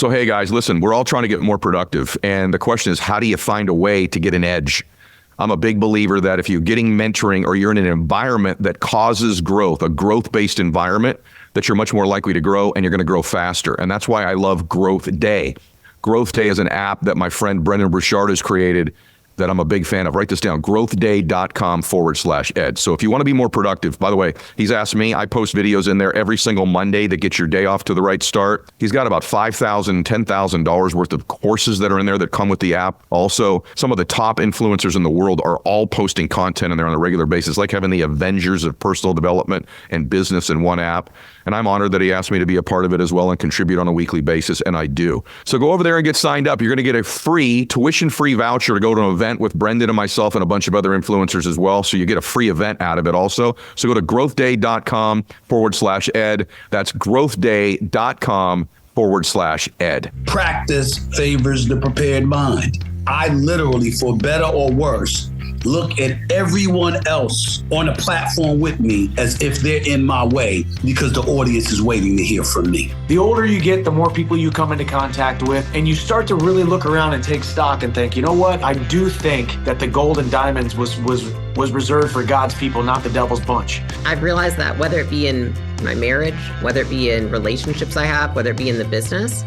So, hey guys, listen, we're all trying to get more productive. And the question is, how do you find a way to get an edge? I'm a big believer that if you're getting mentoring or you're in an environment that causes growth, a growth-based environment, that you're much more likely to grow and you're going to grow faster. And that's why I love Growth Day. Growth Day is an app that my friend Brendan Burchard has created that I'm a big fan of. Write this down, growthday.com/ed. So if you want to be more productive, by the way, he's asked me, I post videos in there every single Monday that get your day off to the right start. He's got about $5,000, $10,000 worth of courses that are in there that come with the app. Also, some of the top influencers in the world are all posting content in there on a regular basis, like having the Avengers of personal development and business in one app. And I'm honored that he asked me to be a part of it as well and contribute on a weekly basis, and I do. So go over there and get signed up. You're going to get a free, tuition-free voucher to go to an event with Brendan and myself and a bunch of other influencers as well. So you get a free event out of it also. So go to growthday.com/ed. That's growthday.com/ed. Practice favors the prepared mind. I literally, for better or worse, look at everyone else on a platform with me as if they're in my way because the audience is waiting to hear from me. The older you get, the more people you come into contact with, and you start to really look around and take stock and think, you know what? I do think that the gold and diamonds was reserved for God's people, not the devil's bunch. I've realized that whether it be in my marriage, whether it be in relationships I have, whether it be in the business,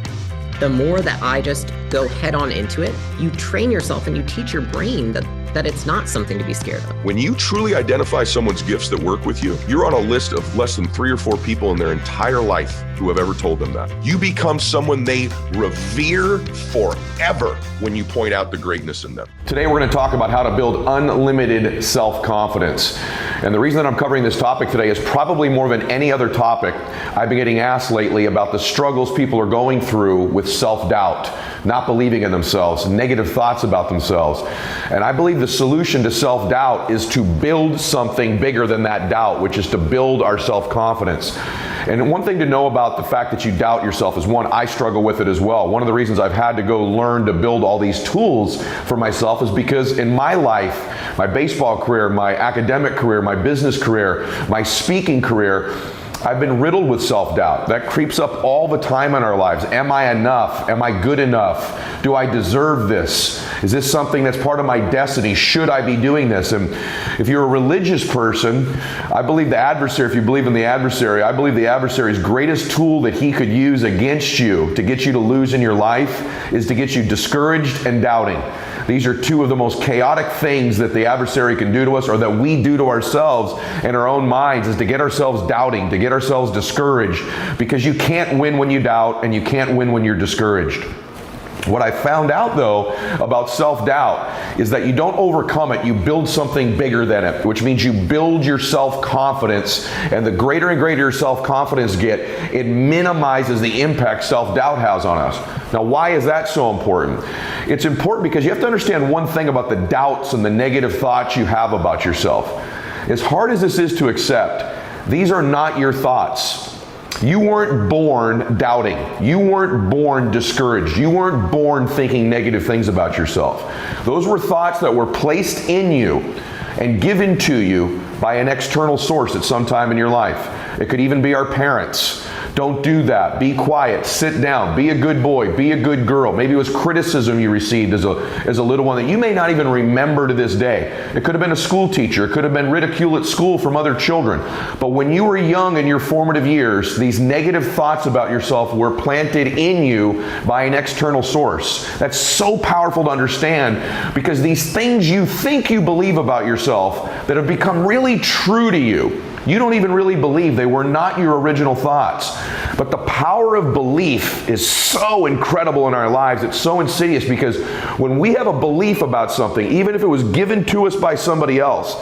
the more that I just go head on into it, you train yourself and you teach your brain that it's not something to be scared of. When you truly identify someone's gifts that work with you, you're on a list of less than 3 or 4 people in their entire life who have ever told them that. You become someone they revere forever when you point out the greatness in them. Today we're going to talk about how to build unlimited self-confidence. And the reason that I'm covering this topic today is probably more than any other topic I've been getting asked lately about the struggles people are going through with self-doubt, not believing in themselves, negative thoughts about themselves. And I believe the solution to self-doubt is to build something bigger than that doubt, which is to build our self-confidence. And one thing to know about the fact that you doubt yourself is, one, I struggle with it as well. One of the reasons I've had to go learn to build all these tools for myself is because in my life, my baseball career, my academic career, my business career, my speaking career, I've been riddled with self-doubt. That creeps up all the time in our lives. Am I enough? Am I good enough? Do I deserve this? Is this something that's part of my destiny? Should I be doing this? And if you're a religious person, I believe the adversary, if you believe in the adversary, I believe the adversary's greatest tool that he could use against you to get you to lose in your life is to get you discouraged and doubting. These are two of the most chaotic things that the adversary can do to us, or that we do to ourselves in our own minds, is to get ourselves doubting, to get ourselves discouraged, because you can't win when you doubt and you can't win when you're discouraged. What I found out though about self-doubt is that you don't overcome it, you build something bigger than it, which means you build your self-confidence, and the greater and greater your self-confidence get, it minimizes the impact self-doubt has on us. Now, why is that so important? It's important because you have to understand one thing about the doubts and the negative thoughts you have about yourself. As hard as this is to accept, these are not your thoughts. You weren't born doubting. You weren't born discouraged. You weren't born thinking negative things about yourself. Those were thoughts that were placed in you and given to you by an external source at some time in your life. It could even be our parents. Don't do that. Be quiet. Sit down. Be a good boy. Be a good girl. Maybe it was criticism you received as a little one that you may not even remember to this day. It could have been a school teacher. It could have been ridicule at school from other children. But when you were young in your formative years, these negative thoughts about yourself were planted in you by an external source. That's so powerful to understand, because these things you think you believe about yourself that have become really true to you, you don't even really believe. They were not your original thoughts. But the power of belief is so incredible in our lives. It's so insidious, because when we have a belief about something, even if it was given to us by somebody else,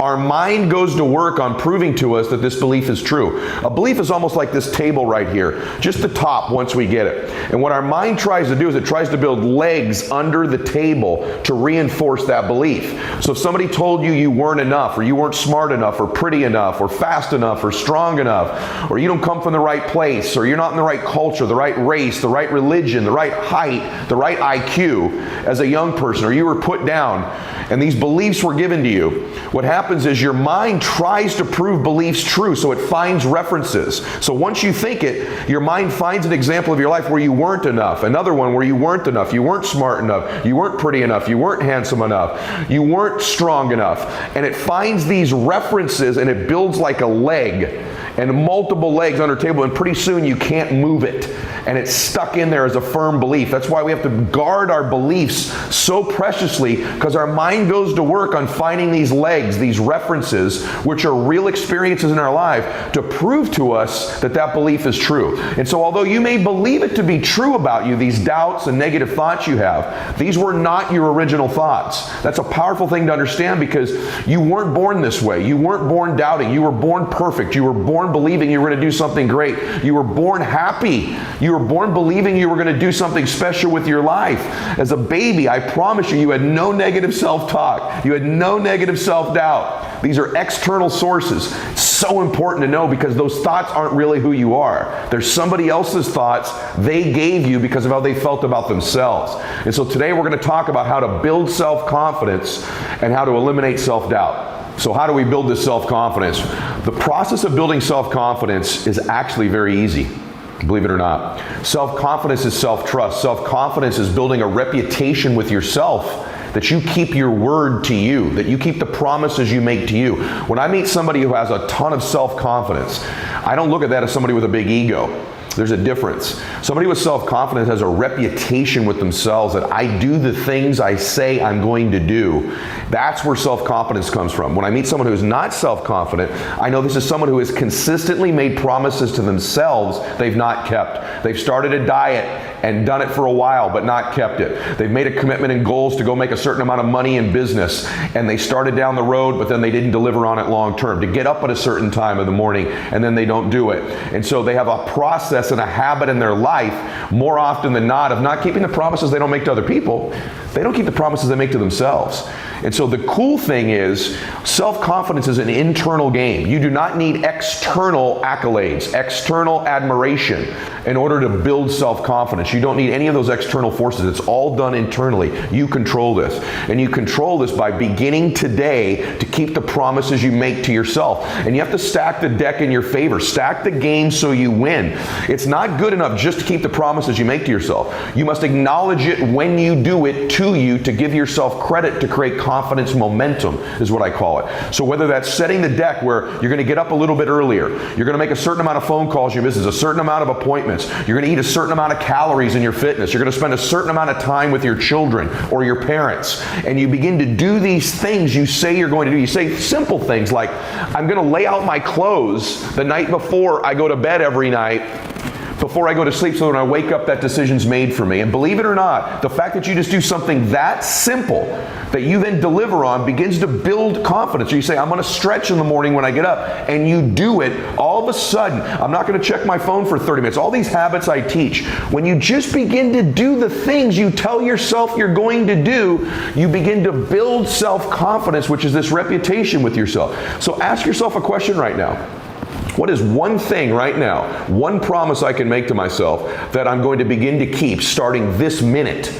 our mind goes to work on proving to us that this belief is true. A belief is almost like this table right here, just the top once we get it. And what our mind tries to do is it tries to build legs under the table to reinforce that belief. So if somebody told you you weren't enough, or you weren't smart enough, or pretty enough, enough, or fast enough, or strong enough, or you don't come from the right place, or you're not in the right culture, the right race, the right religion, the right height, the right IQ as a young person, or you were put down and these beliefs were given to you. What happens is your mind tries to prove beliefs true, so it finds references. So once you think it, your mind finds an example of your life where you weren't enough, another one where you weren't enough, you weren't smart enough, you weren't pretty enough, you weren't handsome enough, you weren't strong enough, and it finds these references and it builds like a leg and multiple legs under a table, and pretty soon you can't move it, and it's stuck in there as a firm belief. That's why we have to guard our beliefs so preciously, because our mind goes to work on finding these legs, these references, which are real experiences in our life, to prove to us that that belief is true. And so although you may believe it to be true about you, these doubts and negative thoughts you have, these were not your original thoughts. That's a powerful thing to understand, because you weren't born this way. You weren't born doubting. You were born perfect. You were born believing you were going to do something great. You were born happy. You were born believing you were going to do something special with your life. As a baby, I promise you, you had no negative self-talk. You had no negative self-doubt. These are external sources. So important to know, because those thoughts aren't really who you are. They're somebody else's thoughts they gave you because of how they felt about themselves. And so today we're going to talk about how to build self-confidence and how to eliminate self-doubt. So how do we build this self-confidence? The process of building self-confidence is actually very easy, believe it or not. Self-confidence is self-trust. Self-confidence is building a reputation with yourself, that you keep your word to you, that you keep the promises you make to you. When I meet somebody who has a ton of self-confidence, I don't look at that as somebody with a big ego. There's a difference. Somebody with self-confidence has a reputation with themselves that I do the things I say I'm going to do. That's where self-confidence comes from. When I meet someone who's not self-confident, I know this is someone who has consistently made promises to themselves they've not kept. They've started a diet and done it for a while but not kept it. They've made a commitment and goals to go make a certain amount of money in business, and they started down the road but then they didn't deliver on it long term. To get up at a certain time in the morning and then they don't do it. And so they have a process and a habit in their life, more often than not, of not keeping the promises they don't make to other people. They don't keep the promises they make to themselves. And so the cool thing is, self-confidence is an internal game. You do not need external accolades, external admiration in order to build self-confidence. You don't need any of those external forces. It's all done internally. You control this. And you control this by beginning today to keep the promises you make to yourself. And you have to stack the deck in your favor. Stack the game so you win. It's not good enough just to keep the promises you make to yourself. You must acknowledge it when you do it to you, to give yourself credit, to create confidence momentum is what I call it. So whether that's setting the deck where you're going to get up a little bit earlier, you're going to make a certain amount of phone calls you miss, a certain amount of appointments, you're going to eat a certain amount of calories in your fitness, you're going to spend a certain amount of time with your children or your parents, and you begin to do these things you say you're going to do. You say simple things like, I'm going to lay out my clothes the night before I go to bed every night, before I go to sleep, so when I wake up, that decision's made for me. And believe it or not, the fact that you just do something that simple that you then deliver on begins to build confidence. So you say, I'm going to stretch in the morning when I get up, and you do it. All of a sudden, I'm not going to check my phone for 30 minutes. All these habits I teach, when you just begin to do the things you tell yourself you're going to do, you begin to build self-confidence, which is this reputation with yourself. So ask yourself a question right now. What is one thing right now, one promise I can make to myself that I'm going to begin to keep starting this minute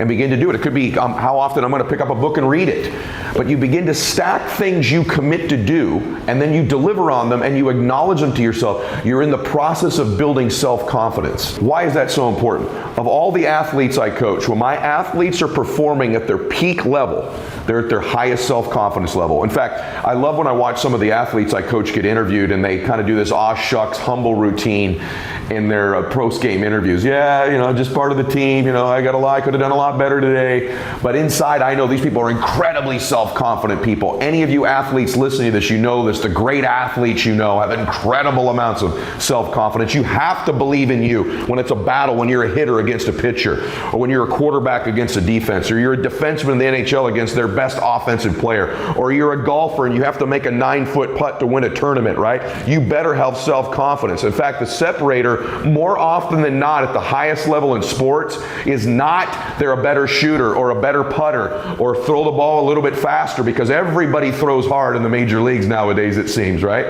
and begin to do it? It could be how often I'm going to pick up a book and read it. But you begin to stack things you commit to do, and then you deliver on them and you acknowledge them to yourself. You're in the process of building self-confidence. Why is that so important? Of all the athletes I coach, when my athletes are performing at their peak level, they're at their highest self-confidence level. In fact, I love when I watch some of the athletes I coach get interviewed, and they kind of do this aw shucks, humble routine in their post-game interviews. Yeah, just part of the team, I got to lie, could have done a lot better today. But inside, I know these people are incredibly self-confident people. Any of you athletes listening to this, you know this. The great athletes you know have incredible amounts of self-confidence. You have to believe in you when it's a battle, when you're a hitter against a pitcher, or when you're a quarterback against a defense, or you're a defenseman in the NHL against their best offensive player, or you're a golfer and you have to make a 9-foot putt to win a tournament, right? You better have self-confidence. In fact, the separator, more often than not at the highest level in sports, is not their they're a better shooter or a better putter or throw the ball a little bit faster, because everybody throws hard in the major leagues nowadays, it seems, right?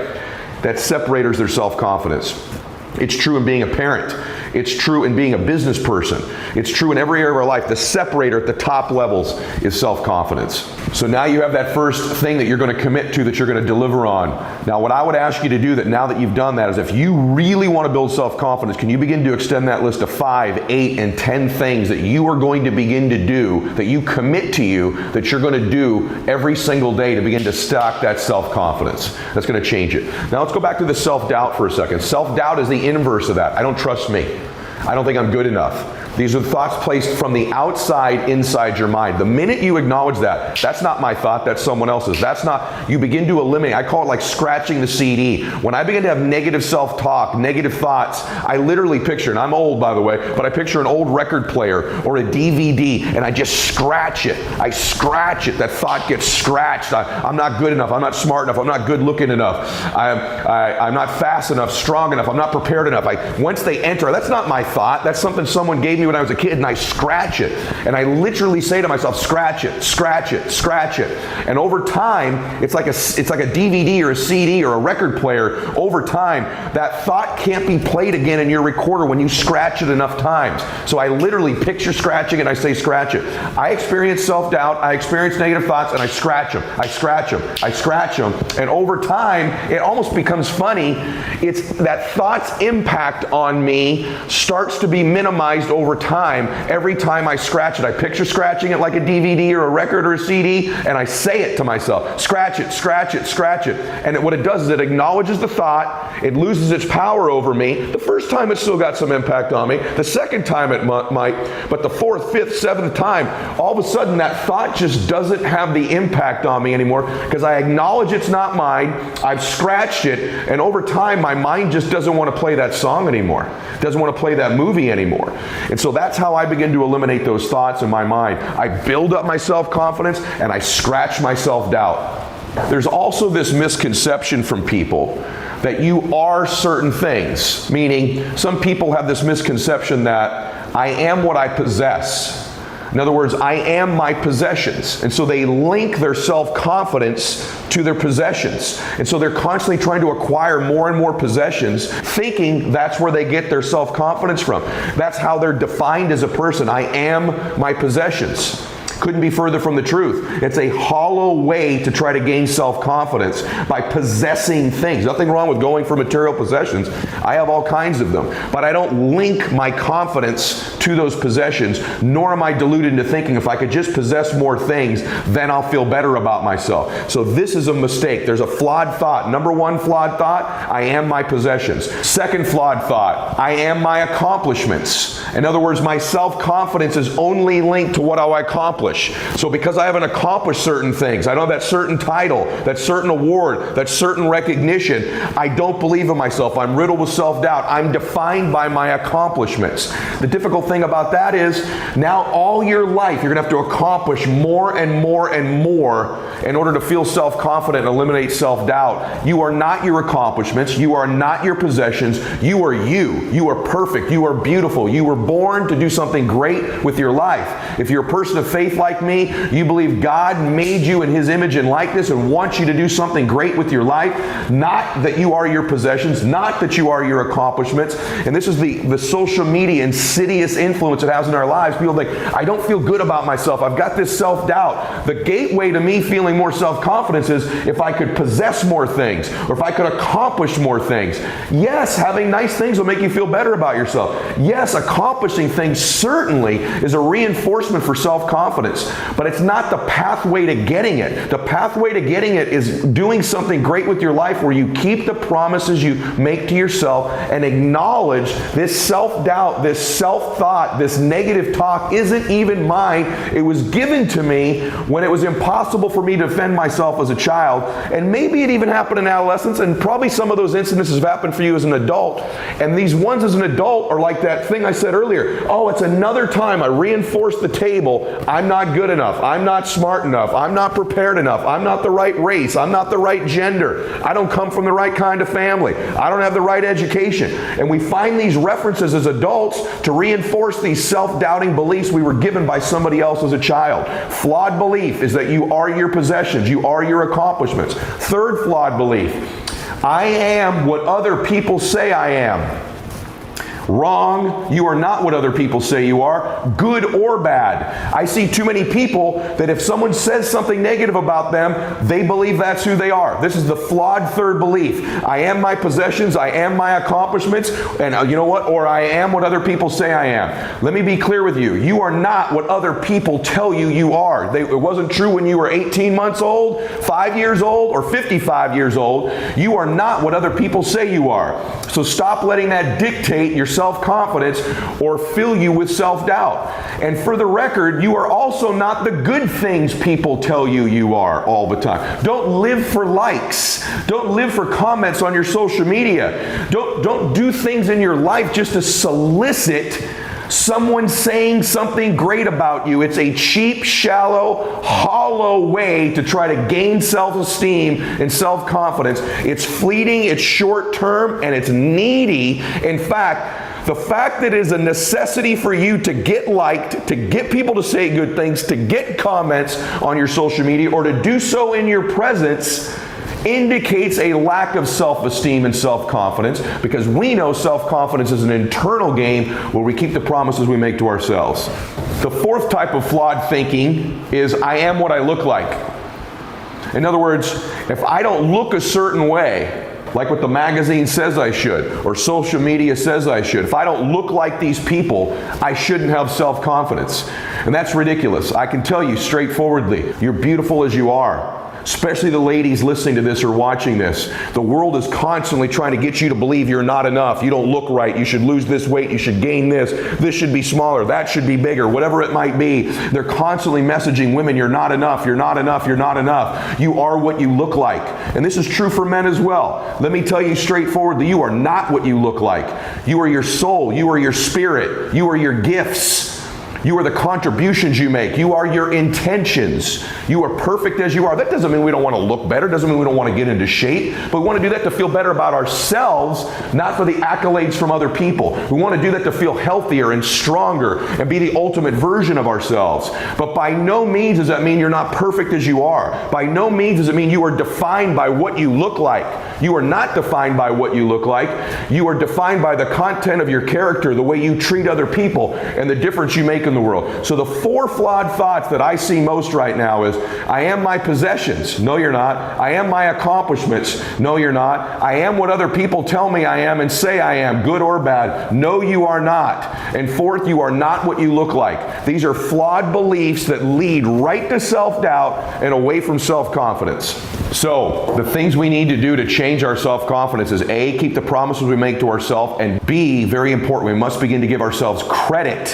That separates their self-confidence. It's true in being a parent. It's true in being a business person. It's true in every area of our life. The separator at the top levels is self-confidence. So now you have that first thing that you're going to commit to, that you're going to deliver on. Now what I would ask you to do, that now that you've done that, is if you really want to build self-confidence, can you begin to extend that list of 5, 8, and 10 things that you are going to begin to do, that you commit to you, that you're going to do every single day to begin to stock that self-confidence. That's going to change it. Now let's go back to the self-doubt for a second. Self-doubt is the inverse of that. I don't trust me. I don't think I'm good enough. These are thoughts placed from the outside inside your mind. The minute you acknowledge that, that's not my thought, that's someone else's. That's not, you begin to eliminate. I call it like scratching the CD. When I begin to have negative self-talk, negative thoughts, I literally picture, and I'm old by the way, but I picture an old record player or a DVD, and I just scratch it. I scratch it. That thought gets scratched. I'm not good enough. I'm not smart enough. I'm not good looking enough. I'm not fast enough, strong enough. I'm not prepared enough. Once they enter, that's not my thought. That's something someone gave me when I was a kid, and I scratch it. And I literally say to myself, scratch it, scratch it, scratch it. And over time, it's like a DVD or a CD or a record player. Over time, that thought can't be played again in your recorder when you scratch it enough times. So I literally picture scratching it, and I say scratch it. I experience self-doubt, I experience negative thoughts, and I scratch them, I scratch them, I scratch them. And over time, it almost becomes funny. It's that thought's impact on me starts to be minimized over time. Every time I scratch it, I picture scratching it like a DVD or a record or a CD, and I say it to myself, scratch it, scratch it, scratch it. And what it does is it acknowledges the thought, it loses its power over me. The first time it still got some impact on me, the second time it might, but the fourth, fifth, seventh time, all of a sudden that thought just doesn't have the impact on me anymore, because I acknowledge it's not mine, I've scratched it, and over time my mind just doesn't want to play that song anymore, doesn't want to play that movie anymore. And so that's how I begin to eliminate those thoughts in my mind. I build up my self-confidence and I scratch my self-doubt. There's also this misconception from people that you are certain things, meaning some people have this misconception that I am what I possess. In other words, I am my possessions. And so they link their self-confidence to their possessions. And so they're constantly trying to acquire more and more possessions, thinking that's where they get their self-confidence from. That's how they're defined as a person. I am my possessions. Couldn't be further from the truth. It's a hollow way to try to gain self-confidence by possessing things. Nothing wrong with going for material possessions. I have all kinds of them. But I don't link my confidence to those possessions, nor am I deluded into thinking if I could just possess more things, then I'll feel better about myself. So this is a mistake. There's a flawed thought. Number one flawed thought, I am my possessions. Second flawed thought, I am my accomplishments. In other words, my self-confidence is only linked to what I accomplish. So because I haven't accomplished certain things, I don't have that certain title, that certain award, that certain recognition, I don't believe in myself. I'm riddled with self-doubt. I'm defined by my accomplishments. The difficult thing about that is now all your life you're going to have to accomplish more and more and more in order to feel self-confident and eliminate self-doubt. You are not your accomplishments. You are not your possessions. You are you. You are perfect. You are beautiful. You were born to do something great with your life. If you're a person of faith like me, you believe God made you in His image and likeness and wants you to do something great with your life, not that you are your possessions, not that you are your accomplishments. And this is the social media insidious influence it has in our lives. People think, I don't feel good about myself. I've got this self-doubt. The gateway to me feeling more self-confidence is if I could possess more things or if I could accomplish more things. Yes, having nice things will make you feel better about yourself. Yes, accomplishing things certainly is a reinforcement for self-confidence, but it's not the pathway to getting it. The pathway to getting it is doing something great with your life where you keep the promises you make to yourself and acknowledge this self-doubt, this self-thought, this negative talk isn't even mine. It was given to me when it was impossible for me to defend myself as a child. And maybe it even happened in adolescence, and probably some of those incidences have happened for you as an adult. And these ones as an adult are like that thing I said earlier. Oh, it's another time I reinforced the table. I'm not not good enough. I'm not smart enough. I'm not prepared enough. I'm not the right race. I'm not the right gender. I don't come from the right kind of family. I don't have the right education. And we find these references as adults to reinforce these self-doubting beliefs we were given by somebody else as a child. Flawed belief is that you are your possessions. You are your accomplishments. Third flawed belief: I am what other people say I am. Wrong. You are not what other people say you are, good or bad. I see too many people that if someone says something negative about them, they believe that's who they are. This is the flawed third belief. I am my possessions, I am my accomplishments, and you know what? Or I am what other people say I am. Let me be clear with you. You are not what other people tell you you are. It wasn't true when you were 18 months old, 5 years old, or 55 years old. You are not what other people say you are. So stop letting that dictate your self-confidence or fill you with self-doubt. And for the record, you are also not the good things people tell you you are all the time. Don't live for likes. Don't live for comments on your social media. Don't do things in your life just to solicit someone saying something great about you. It's a cheap, shallow, hollow way to try to gain self-esteem and self-confidence. It's fleeting, it's short-term, and it's needy. In fact, the fact that it is a necessity for you to get liked, to get people to say good things, to get comments on your social media, or to do so in your presence indicates a lack of self-esteem and self-confidence, because we know self-confidence is an internal game where we keep the promises we make to ourselves. The fourth type of flawed thinking is I am what I look like. In other words, if I don't look a certain way, like what the magazine says I should, or social media says I should, if I don't look like these people, I shouldn't have self-confidence. And that's ridiculous. I can tell you straightforwardly, you're beautiful as you are. Especially the ladies listening to this or watching this. The world is constantly trying to get you to believe you're not enough. You don't look right. You should lose this weight. You should gain this. This should be smaller. That should be bigger. Whatever it might be. They're constantly messaging women, you're not enough. You're not enough. You're not enough. You are what you look like. And this is true for men as well. Let me tell you straightforwardly, you are not what you look like. You are your soul. You are your spirit. You are your gifts. You are the contributions you make. You are your intentions. You are perfect as you are. That doesn't mean we don't want to look better. Doesn't mean we don't want to get into shape. But we want to do that to feel better about ourselves, not for the accolades from other people. We want to do that to feel healthier and stronger and be the ultimate version of ourselves. But by no means does that mean you're not perfect as you are. By no means does it mean you are defined by what you look like. You are not defined by what you look like. You are defined by the content of your character, the way you treat other people, and the difference you make in the world. So the four flawed thoughts that I see most right now is, I am my possessions. No, you're not. I am my accomplishments. No, you're not. I am what other people tell me I am and say I am, good or bad. No, you are not. And fourth, you are not what you look like. These are flawed beliefs that lead right to self-doubt and away from self-confidence. So the things we need to do to change our self-confidence is A, keep the promises we make to ourselves, and B, very important, we must begin to give ourselves credit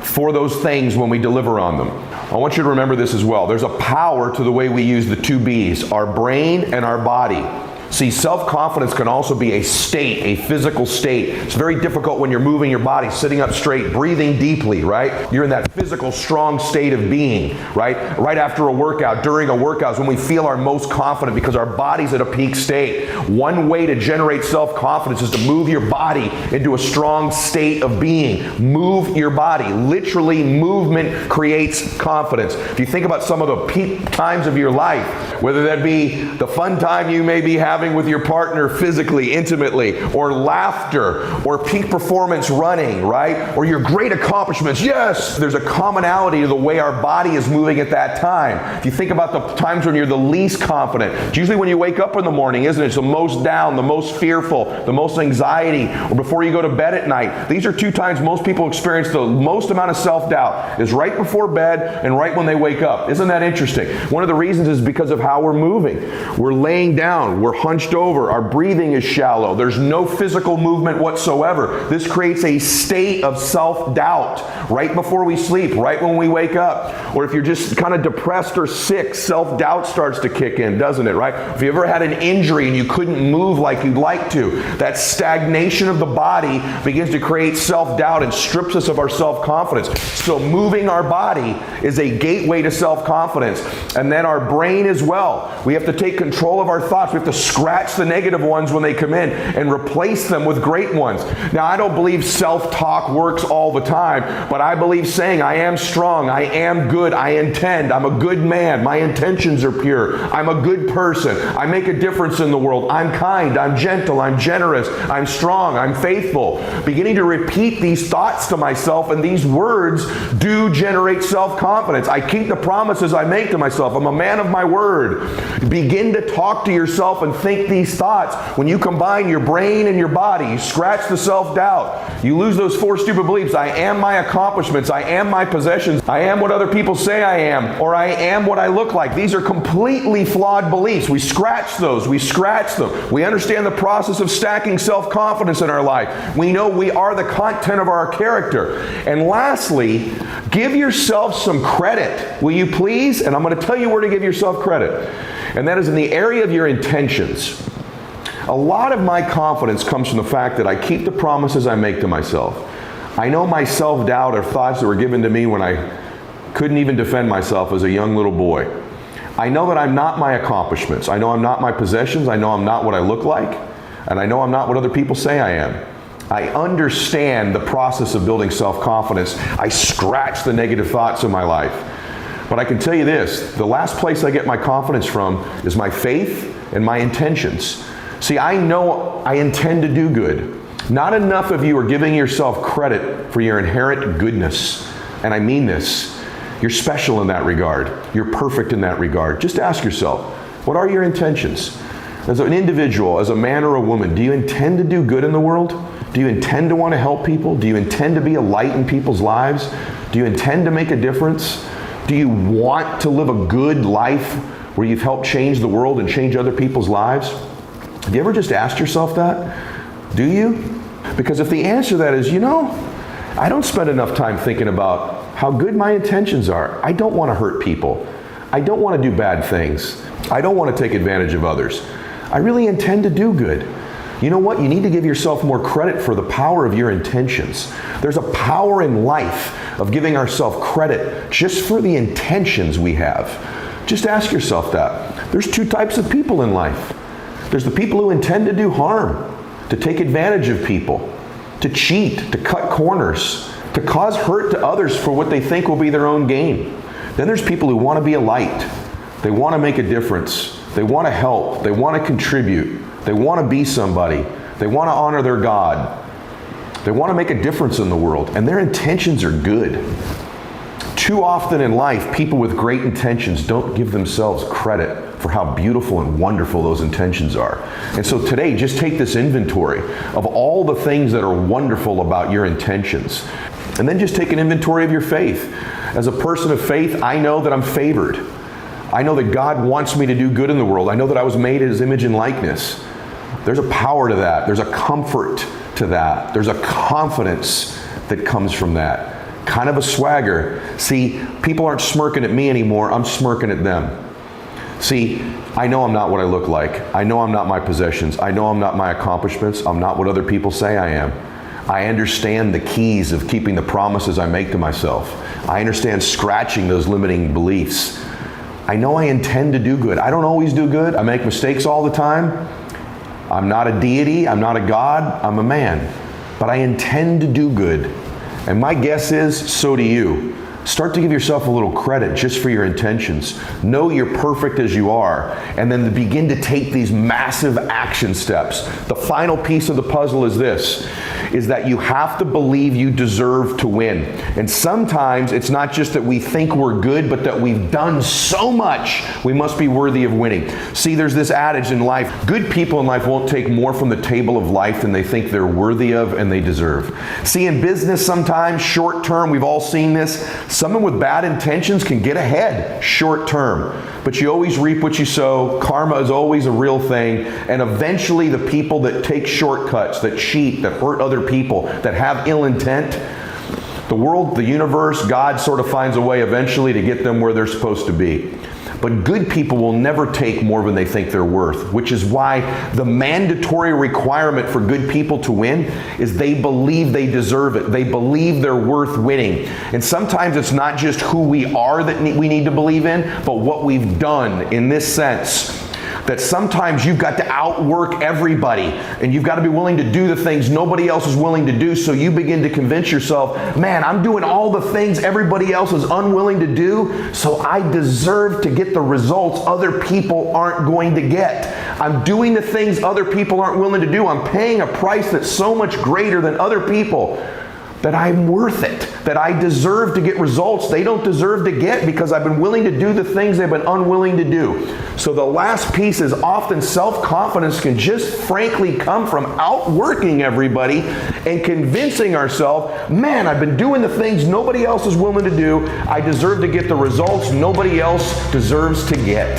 for those things when we deliver on them. I want you to remember this as well. There's a power to the way we use the two B's, our brain and our body. See, self-confidence can also be a state, a physical state. It's very difficult when you're moving your body, sitting up straight, breathing deeply, right? You're in that physical, strong state of being, right? Right after a workout, during a workout is when we feel our most confident because our body's at a peak state. One way to generate self-confidence is to move your body into a strong state of being. Move your body. Literally, movement creates confidence. If you think about some of the peak times of your life, whether that be the fun time you may be having with your partner physically, intimately, or laughter, or peak performance running, right? Or your great accomplishments. Yes, there's a commonality to the way our body is moving at that time. If you think about the times when you're the least confident, it's usually when you wake up in the morning, isn't it? It's the most down, the most fearful, the most anxiety, or before you go to bed at night. These are two times most people experience the most amount of self-doubt, is right before bed and right when they wake up. Isn't that interesting? One of the reasons is because of how we're moving. We're laying down, we're hunched hunched over. Our breathing is shallow. There's no physical movement whatsoever. This creates a state of self-doubt right before we sleep, right when we wake up. Or if you're just kind of depressed or sick, self-doubt starts to kick in, doesn't it, right? If you ever had an injury and you couldn't move like you'd like to, that stagnation of the body begins to create self-doubt and strips us of our self-confidence. So moving our body is a gateway to self-confidence. And then our brain as well. We have to take control of our thoughts. We have to scratch the negative ones when they come in and replace them with great ones. Now, I don't believe self-talk works all the time, but I believe saying, I am strong, I am good, I intend, I'm a good man, my intentions are pure, I'm a good person, I make a difference in the world, I'm kind, I'm gentle, I'm generous, I'm strong, I'm faithful. Beginning to repeat these thoughts to myself, and these words do generate self-confidence. I keep the promises I make to myself. I'm a man of my word. Begin to talk to yourself and think these thoughts. When you combine your brain and your body, you scratch the self-doubt. You lose those 4 stupid beliefs. I am my accomplishments. I am my possessions. I am what other people say I am, or I am what I look like. These are completely flawed beliefs. We scratch those. We scratch them. We understand the process of stacking self-confidence in our life. We know we are the content of our character. And lastly, give yourself some credit, will you please? And I'm going to tell you where to give yourself credit. And that is in the area of your intentions. A lot of my confidence comes from the fact that I keep the promises I make to myself. I know my self-doubt are thoughts that were given to me when I couldn't even defend myself as a young little boy. I know that I'm not my accomplishments. I know I'm not my possessions. I know I'm not what I look like. And I know I'm not what other people say I am. I understand the process of building self-confidence. I scratch the negative thoughts in my life. But I can tell you this, the last place I get my confidence from is my faith and my intentions. See, I know I intend to do good. Not enough of you are giving yourself credit for your inherent goodness. And I mean this. You're special in that regard. You're perfect in that regard. Just ask yourself, what are your intentions? As an individual, as a man or a woman, do you intend to do good in the world? Do you intend to want to help people? Do you intend to be a light in people's lives? Do you intend to make a difference? Do you want to live a good life where you've helped change the world and change other people's lives? Have you ever just asked yourself that? Do you? Because if the answer to that is, I don't spend enough time thinking about how good my intentions are. I don't want to hurt people. I don't want to do bad things. I don't want to take advantage of others. I really intend to do good. You know what? You need to give yourself more credit for the power of your intentions. There's a power in life of giving ourselves credit just for the intentions we have. Just ask yourself that. There's 2 types of people in life. There's the people who intend to do harm, to take advantage of people, to cheat, to cut corners, to cause hurt to others for what they think will be their own gain. Then there's people who want to be a light. They want to make a difference. They want to help. They want to contribute. They want to be somebody. They want to honor their God. They want to make a difference in the world, and their intentions are good. Too often in life, people with great intentions don't give themselves credit for how beautiful and wonderful those intentions are. And so today, just take this inventory of all the things that are wonderful about your intentions. And then just take an inventory of your faith. As a person of faith, I know that I'm favored. I know that God wants me to do good in the world. I know that I was made in His image and likeness. There's a power to that. There's a comfort to that. There's a confidence that comes from that. Kind of a swagger. See, people aren't smirking at me anymore. I'm smirking at them. See, I know I'm not what I look like. I know I'm not my possessions. I know I'm not my accomplishments. I'm not what other people say I am. I understand the keys of keeping the promises I make to myself. I understand scratching those limiting beliefs. I know I intend to do good. I don't always do good. I make mistakes all the time. I'm not a deity. I'm not a God. I'm a man. But I intend to do good. And my guess is, so do you. Start to give yourself a little credit just for your intentions. Know you're perfect as you are, and then begin to take these massive action steps. The final piece of the puzzle is this. is that you have to believe you deserve to win. And sometimes it's not just that we think we're good, but that we've done so much, we must be worthy of winning. See, there's this adage in life, good people in life won't take more from the table of life than they think they're worthy of and they deserve. See, in business sometimes, short term, we've all seen this, someone with bad intentions can get ahead short term. But you always reap what you sow. Karma is always a real thing. And eventually the people that take shortcuts, that cheat, that hurt other people, that have ill intent, the world, the universe, God sort of finds a way eventually to get them where they're supposed to be. But good people will never take more than they think they're worth, which is why the mandatory requirement for good people to win is they believe they deserve it. They believe they're worth winning. And sometimes it's not just who we are that we need to believe in, but what we've done in this sense. That sometimes you've got to outwork everybody and you've got to be willing to do the things nobody else is willing to do, so you begin to convince yourself, man, I'm doing all the things everybody else is unwilling to do, so I deserve to get the results other people aren't going to get. I'm doing the things other people aren't willing to do. I'm paying a price that's so much greater than other people, that I'm worth it, that I deserve to get results they don't deserve to get because I've been willing to do the things they've been unwilling to do. So the last piece is often self-confidence can just frankly come from outworking everybody and convincing ourselves, man, I've been doing the things nobody else is willing to do. I deserve to get the results nobody else deserves to get.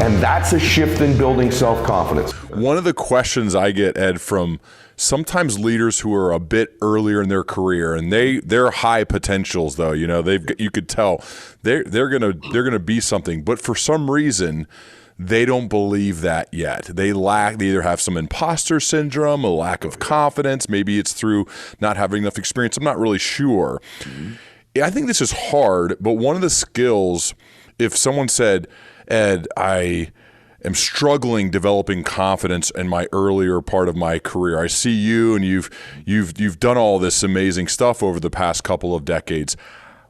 And that's a shift in building self-confidence. One of the questions I get, Ed, from sometimes leaders who are a bit earlier in their career, and they're high potentials though, you know, you could tell they're gonna be something, but for some reason they don't believe that yet. They either have some imposter syndrome, a lack of confidence, maybe it's through not having enough experience. I'm not really sure. I think this is hard, but one of the skills, if someone said, Ed, I am struggling developing confidence in my earlier part of my career. I see you and you've done all this amazing stuff over the past couple of decades.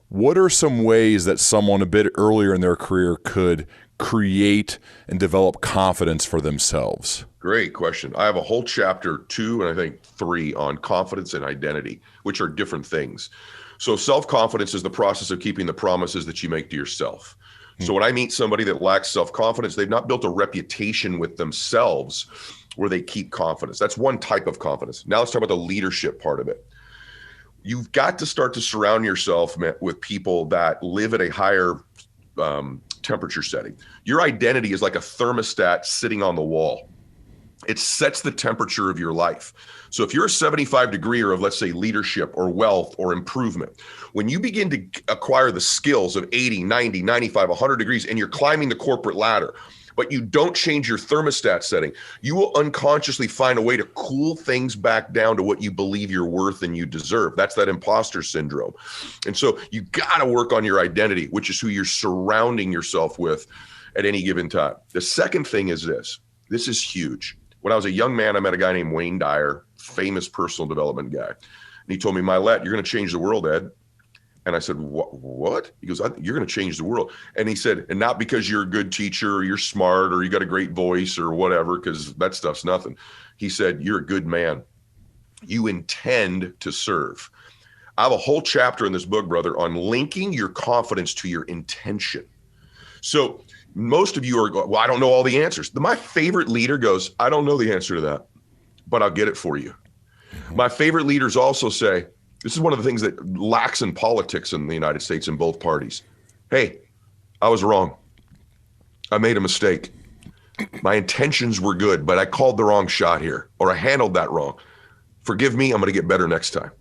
What are some ways that someone a bit earlier in their career could create and develop confidence for themselves? Great question. I have a whole chapter 2 and I think 3 on confidence and identity, which are different things. So self-confidence is the process of keeping the promises that you make to yourself. So when I meet somebody that lacks self-confidence, they've not built a reputation with themselves where they keep confidence. That's one type of confidence. Now let's talk about the leadership part of it. You've got to start to surround yourself with people that live at a higher temperature setting. Your identity is like a thermostat sitting on the wall. It sets the temperature of your life. So if you're a 75 degreer of, let's say, leadership or wealth or improvement, when you begin to acquire the skills of 80, 90, 95, 100 degrees, and you're climbing the corporate ladder, but you don't change your thermostat setting, you will unconsciously find a way to cool things back down to what you believe you're worth and you deserve. That's that imposter syndrome. And so you got to work on your identity, which is who you're surrounding yourself with at any given time. The second thing is this. This is huge. When I was a young man, I met a guy named Wayne Dyer, famous personal development guy. And he told me, Mylett, you're going to change the world, Ed. And I said, what? He goes, you're going to change the world. And he said, and not because you're a good teacher or you're smart or you got a great voice or whatever, because that stuff's nothing. He said, you're a good man. You intend to serve. I have a whole chapter in this book, brother, on linking your confidence to your intention. So most of you are going, well, I don't know all the answers. My favorite leader goes, I don't know the answer to that, but I'll get it for you. My favorite leaders also say, this is one of the things that lacks in politics in the United States in both parties. Hey, I was wrong. I made a mistake. My intentions were good, but I called the wrong shot here, or I handled that wrong. Forgive me, I'm going to get better next time.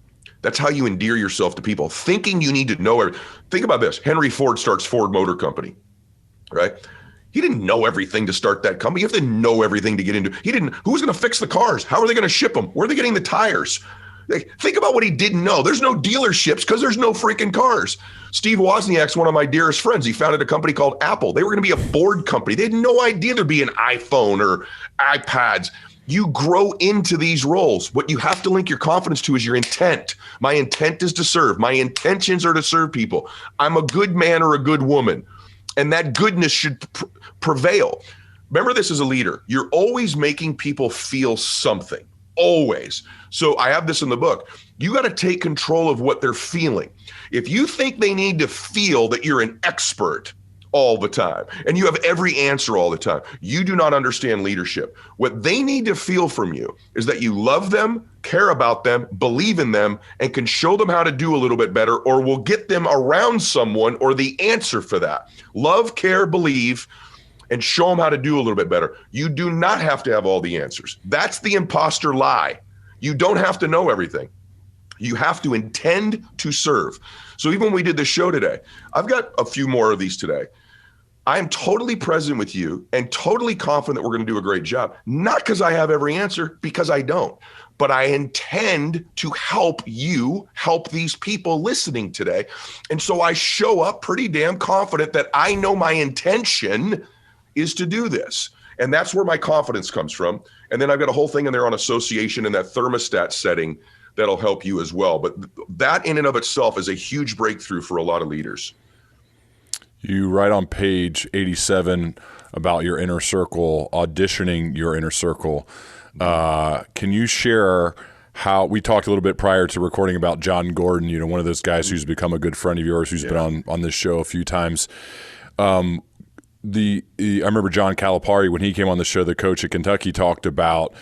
That's how you endear yourself to people, thinking you need to know everything. Think about this. Henry Ford starts Ford Motor Company, right? He didn't know everything to start that company. You have to know everything to get into. Who's going to fix the cars? How are they going to ship them? Where are they getting the tires? Think about what he didn't know. There's no dealerships because there's no freaking cars. Steve Wozniak's one of my dearest friends. He founded a company called Apple. They were going to be a board company. They had no idea there'd be an iPhone or iPads. You grow into these roles. What you have to link your confidence to is your intent. My intent is to serve. My intentions are to serve people. I'm a good man or a good woman. And that goodness should prevail. Remember this as a leader. You're always making people feel something. always. So I have this in the book. You got to take control of what they're feeling. If you think they need to feel that you're an expert all the time and you have every answer all the time, you do not understand leadership. What they need to feel from you is that you love them, care about them, believe in them, and can show them how to do a little bit better, or will get them around someone or the answer for that. Love, care, believe, and show them how to do a little bit better. You do not have to have all the answers. That's the imposter lie. You don't have to know everything. You have to intend to serve. So even when we did this show today, I've got a few more of these today. I am totally present with you and totally confident that we're going to do a great job. Not because I have every answer, because I don't. But I intend to help you help these people listening today. And so I show up pretty damn confident that I know my intention is to do this. And that's where my confidence comes from. And then I've got a whole thing in there on association and that thermostat setting that'll help you as well. But that in and of itself is a huge breakthrough for a lot of leaders. You write on page 87 about your inner circle, auditioning your inner circle. Can you share how we talked a little bit prior to recording about John Gordon, one of those guys who's become a good friend of yours, who's been on this show a few times. I remember John Calipari, when he came on the show, the coach at Kentucky, talked about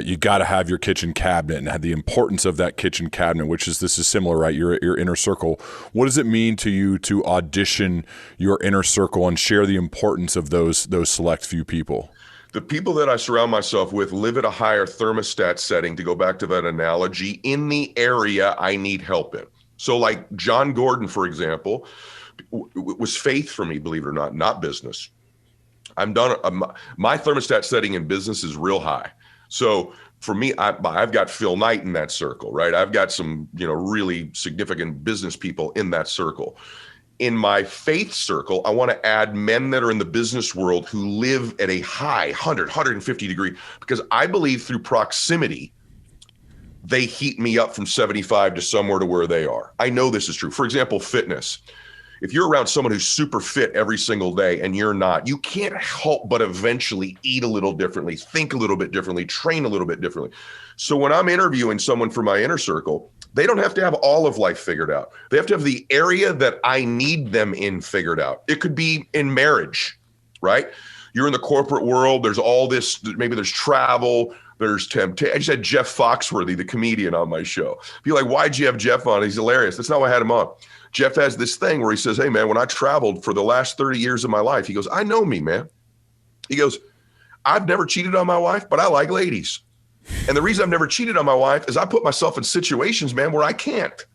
you got to have your kitchen cabinet and had the importance of that kitchen cabinet, this is similar, right? Your inner circle. What does it mean to you to audition your inner circle and share the importance of those select few people? The people that I surround myself with live at a higher thermostat setting, to go back to that analogy, in the area I need help in. So like John Gordon, for example, was faith for me, believe it or not business. I'm done. My thermostat setting in business is real high. So for me, I've got Phil Knight in that circle, right? I've got some, really significant business people in that circle. In my faith circle, I want to add men that are in the business world who live at a high 100, 150 degree, because I believe through proximity, they heat me up from 75 to somewhere to where they are. I know this is true. For example, fitness. If you're around someone who's super fit every single day and you're not, you can't help but eventually eat a little differently, think a little bit differently, train a little bit differently. So when I'm interviewing someone for my inner circle, they don't have to have all of life figured out. They have to have the area that I need them in figured out. It could be in marriage, right? You're in the corporate world. There's all this, maybe there's travel, there's temptation. I just had Jeff Foxworthy, the comedian, on my show. Be like, why'd you have Jeff on? He's hilarious. That's not why I had him on. Jeff has this thing where he says, hey, man, when I traveled for the last 30 years of my life, he goes, I know me, man. He goes, I've never cheated on my wife, but I like ladies. And the reason I've never cheated on my wife is I put myself in situations, man, where I can't.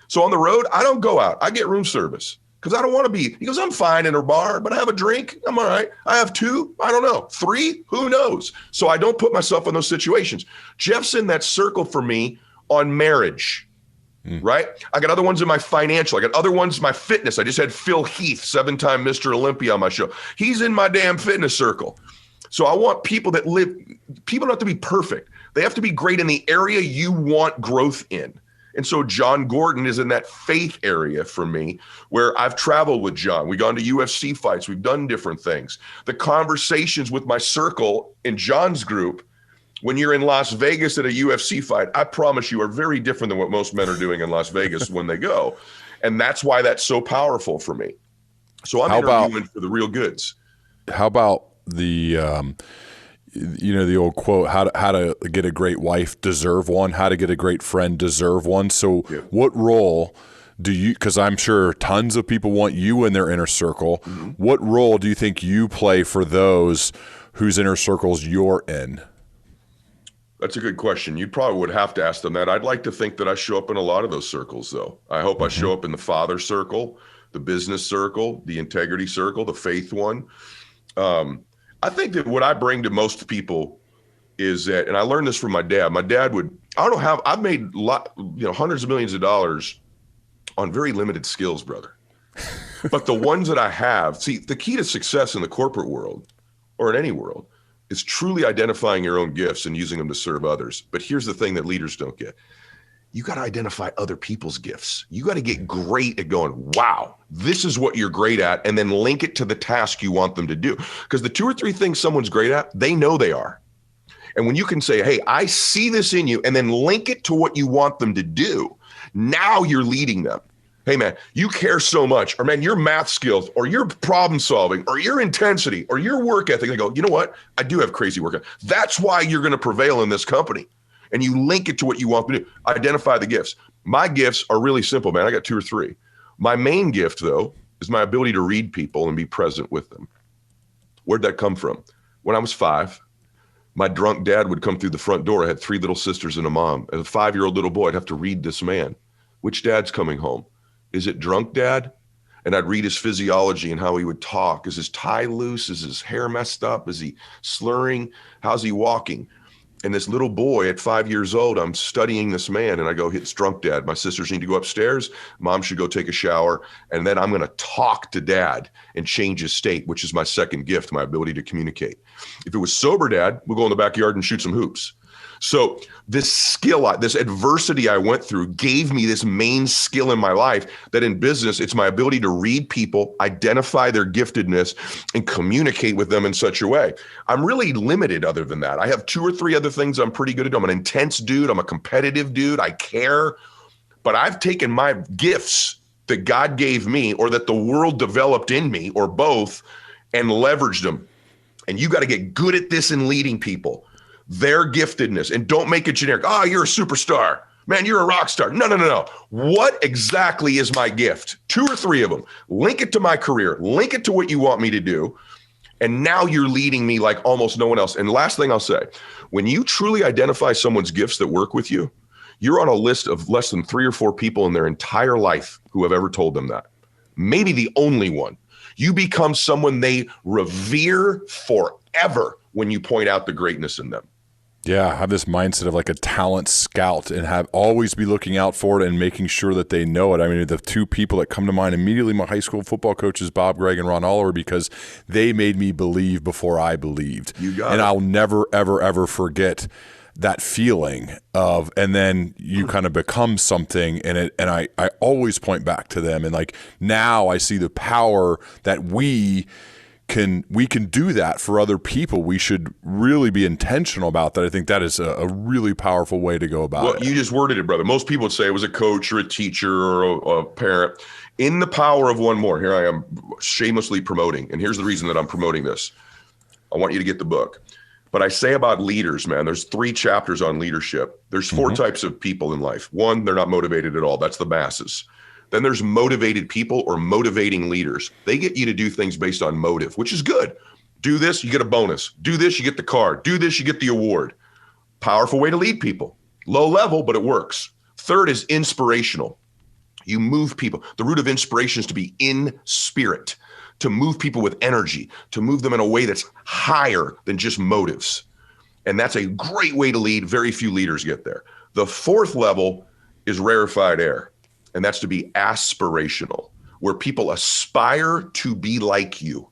So on the road, I don't go out. I get room service because I don't want to be. He goes, I'm fine in a bar, but I have a drink. I'm all right. I have 2. I don't know. 3. Who knows? So I don't put myself in those situations. Jeff's in that circle for me on marriage. Right? I got other ones in my financial. I got other ones in my fitness. I just had Phil Heath, 7-time Mr. Olympia, on my show. He's in my damn fitness circle. So I want people that people don't have to be perfect. They have to be great in the area you want growth in. And so John Gordon is in that faith area for me, where I've traveled with John. We've gone to UFC fights. We've done different things. The conversations with my circle in John's group, when you're in Las Vegas at a UFC fight, I promise you are very different than what most men are doing in Las Vegas when they go. And that's why that's so powerful for me. So I'm interviewing for the real goods. How about the, the old quote, how to get a great wife, deserve one, how to get a great friend, deserve one. So what role do you, because I'm sure tons of people want you in their inner circle. Mm-hmm. What role do you think you play for those whose inner circles you're in? That's a good question. You probably would have to ask them that. I'd like to think that I show up in a lot of those circles, though. I hope I show up in the father circle, the business circle, the integrity circle, the faith one. I think that what I bring to most people is that, and I learned this from my dad. My dad I've made hundreds of millions of dollars on very limited skills, brother. But the ones that I have, see, the key to success in the corporate world or in any world is truly identifying your own gifts and using them to serve others. But here's the thing that leaders don't get. You got to identify other people's gifts. You got to get great at going, wow, this is what you're great at, and then link it to the task you want them to do. Because the 2 or 3 things someone's great at, they know they are. And when you can say, hey, I see this in you, and then link it to what you want them to do, now you're leading them. Hey, man, you care so much, or man, your math skills, or your problem solving, or your intensity, or your work ethic. They go, you know what? I do have crazy work ethic. That's why you're going to prevail in this company. And you link it to what you want to do. Identify the gifts. My gifts are really simple, man. I got 2 or 3. My main gift, though, is my ability to read people and be present with them. Where'd that come from? When I was 5, my drunk dad would come through the front door. I had 3 little sisters and a mom. As a 5-year-old little boy, I'd have to read this man. Which dad's coming home? Is it drunk dad? And I'd read his physiology and how he would talk. Is his tie loose? Is his hair messed up? Is he slurring? How's he walking? And this little boy at 5 years old, I'm studying this man, and I go, it's drunk dad. My sisters need to go upstairs. Mom should go take a shower. And then I'm going to talk to dad and change his state, which is my second gift, my ability to communicate. If it was sober dad, we'll go in the backyard and shoot some hoops. So this skill, this adversity I went through gave me this main skill in my life that in business, it's my ability to read people, identify their giftedness, and communicate with them in such a way. I'm really limited other than that. I have 2 or 3 other things I'm pretty good at. I'm an intense dude. I'm a competitive dude. I care. But I've taken my gifts that God gave me or that the world developed in me or both and leveraged them. And you got to get good at this in leading people. Their giftedness, and don't make it generic. Oh, you're a superstar. Man, you're a rock star. No. What exactly is my gift? 2 or 3 of them. Link it to my career. Link it to what you want me to do. And now you're leading me like almost no one else. And last thing I'll say, when you truly identify someone's gifts that work with you, you're on a list of less than 3 or 4 people in their entire life who have ever told them that. Maybe the only one. You become someone they revere forever when you point out the greatness in them. Yeah, have this mindset of like a talent scout and have always be looking out for it and making sure that they know it. I mean, the 2 people that come to mind immediately, my high school football coaches, Bob Gregg and Ron Oliver, because they made me believe before I believed. You got and it. I'll never, ever, ever forget that feeling of, and then you kind of become something in it. And I always point back to them. And like now I see the power that we can do that for other people. We should really be intentional about that. I think that is a really powerful way to go about it. You just worded it, brother. Most people would say it was a coach or a teacher or a parent. In the power of one more, here I am shamelessly promoting. And here's the reason that I'm promoting this. I want you to get the book. But I say about leaders, man, there's 3 chapters on leadership. There's 4 types of people in life. 1, they're not motivated at all. That's the masses. Then there's motivated people or motivating leaders. They get you to do things based on motive, which is good. Do this, you get a bonus. Do this, you get the car. Do this, you get the award. Powerful way to lead people. Low level, but it works. 3rd is inspirational. You move people. The root of inspiration is to be in spirit, to move people with energy, to move them in a way that's higher than just motives. And that's a great way to lead. Very few leaders get there. The 4th level is rarefied air. And that's to be aspirational, where people aspire to be like you,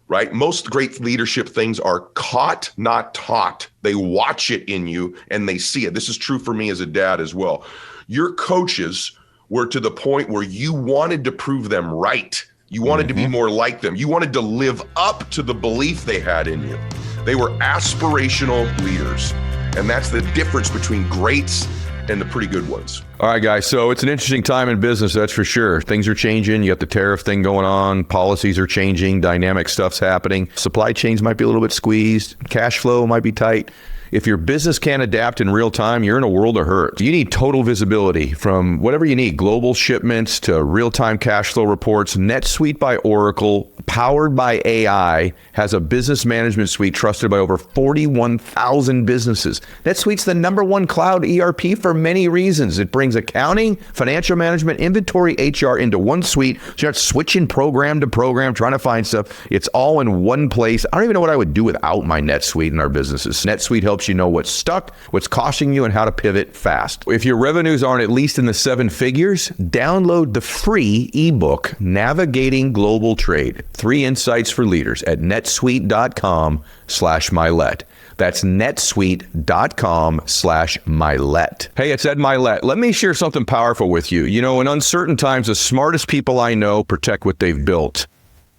right? Most great leadership things are caught, not taught. They watch it in you and they see it. This is true for me as a dad as well. Your coaches were to the point where you wanted to prove them right. You wanted to be more like them. You wanted to live up to the belief they had in you. They were aspirational leaders. And that's the difference between greats and the pretty good ones. All right, guys. So it's an interesting time in business, that's for sure. Things are changing. You got the tariff thing going on. Policies are changing. Dynamic stuff's happening. Supply chains might be a little bit squeezed. Cash flow might be tight. If your business can't adapt in real time, you're in a world of hurt. You need total visibility from whatever you need, global shipments to real-time cash flow reports. NetSuite by Oracle, powered by AI, has a business management suite trusted by over 41,000 businesses. NetSuite's the #1 cloud ERP for many reasons. It brings accounting, financial management, inventory, HR into one suite. So you're not switching program to program, trying to find stuff. It's all in one place. I don't even know what I would do without my NetSuite in our businesses. NetSuite helps you know what's stuck, what's costing you, and how to pivot fast. If your revenues aren't at least in the 7 figures, download the free ebook, Navigating Global Trade, 3 Insights for Leaders at netsuite.com/Mylett. That's netsuite.com/Mylett. Hey, it's Ed Mylett. Let me share something powerful with you. You know, in uncertain times, the smartest people I know protect what they've built.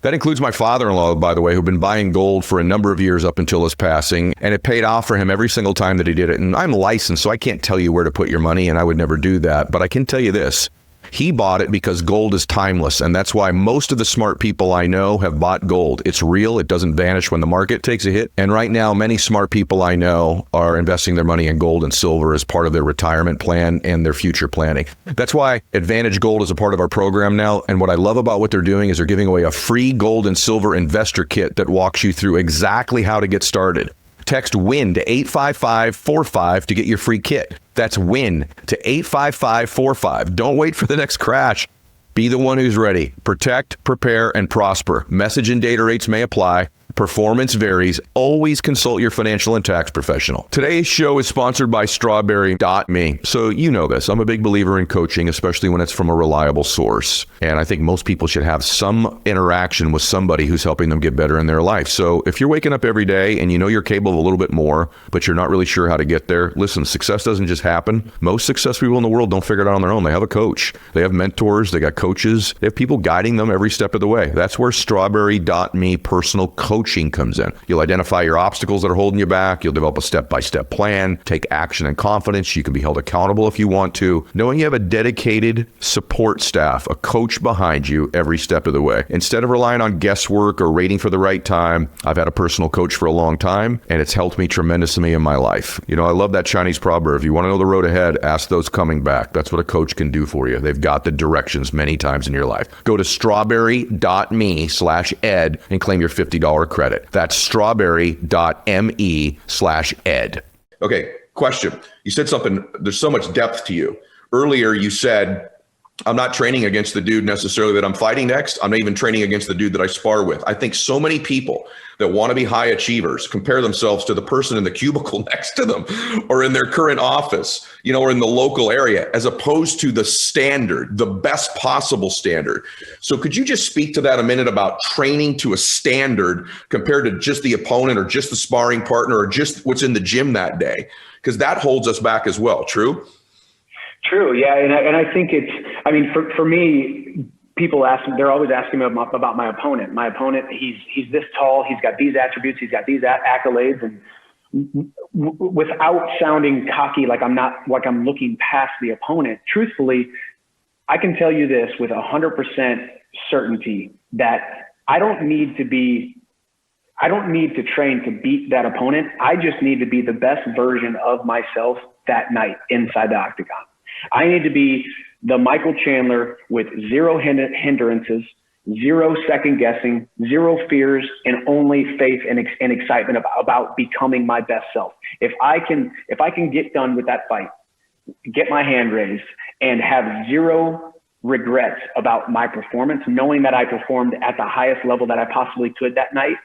That includes my father-in-law, by the way, who'd been buying gold for a number of years up until his passing, and it paid off for him every single time that he did it. And I'm licensed, so I can't tell you where to put your money, and I would never do that. But I can tell you this. He bought it because gold is timeless, and that's why most of the smart people I know have bought gold. It's real. It doesn't vanish when the market takes a hit. And right now, many smart people I know are investing their money in gold and silver as part of their retirement plan and their future planning. That's why Advantage Gold is a part of our program now. And what I love about what they're doing is they're giving away a free gold and silver investor kit that walks you through exactly how to get started. Text WIN to 85545 to get your free kit. That's WIN to 85545. Don't wait for the next crash. Be the one who's ready. Protect, prepare, and prosper. Message and data rates may apply. Performance varies. Always consult your financial and tax professional. Today's show is sponsored by Strawberry.me. So you know this. I'm a big believer in coaching, especially when it's from a reliable source. And I think most people should have some interaction with somebody who's helping them get better in their life. So if you're waking up every day and you know you're capable of a little bit more, but you're not really sure how to get there, listen, success doesn't just happen. Most successful people in the world don't figure it out on their own. They have a coach. They have mentors. They got coaches. They have people guiding them every step of the way. That's where Strawberry.me personal coaching comes in. You'll identify your obstacles that are holding you back. You'll develop a step-by-step plan, take action and confidence. You can be held accountable if you want to. Knowing you have a dedicated support staff, a coach behind you every step of the way. Instead of relying on guesswork or waiting for the right time, I've had a personal coach for a long time, and it's helped me tremendously in my life. You know, I love that Chinese proverb. If you want to know the road ahead, ask those coming back. That's what a coach can do for you. They've got the directions many times in your life. Go to strawberry.me/ed and claim your $50 credit. That's strawberry.me/ed. Okay, question. You said something, there's so much depth to you. Earlier you said, I'm not training against the dude necessarily that I'm fighting next. I'm not even training against the dude that I spar with. I think so many people that want to be high achievers compare themselves to the person in the cubicle next to them or in their current office, you know, or in the local area, as opposed to the standard, the best possible standard. So could you just speak to that a minute about training to a standard compared to just the opponent or just the sparring partner or just what's in the gym that day? Because that holds us back as well. True? True. Yeah. And I think for me, people they're always asking me about my opponent. My opponent, he's this tall, he's got these attributes, he's got these accolades, and without sounding cocky, like I'm looking past the opponent, truthfully, I can tell you this with 100% certainty that I don't need to train to beat that opponent. I just need to be the best version of myself that night inside the octagon. I need to be the Michael Chandler with zero hindrances, zero second guessing, zero fears, and only faith and excitement about becoming my best self. If I can get done with that fight, get my hand raised, and have zero regrets about my performance, knowing that I performed at the highest level that I possibly could that night,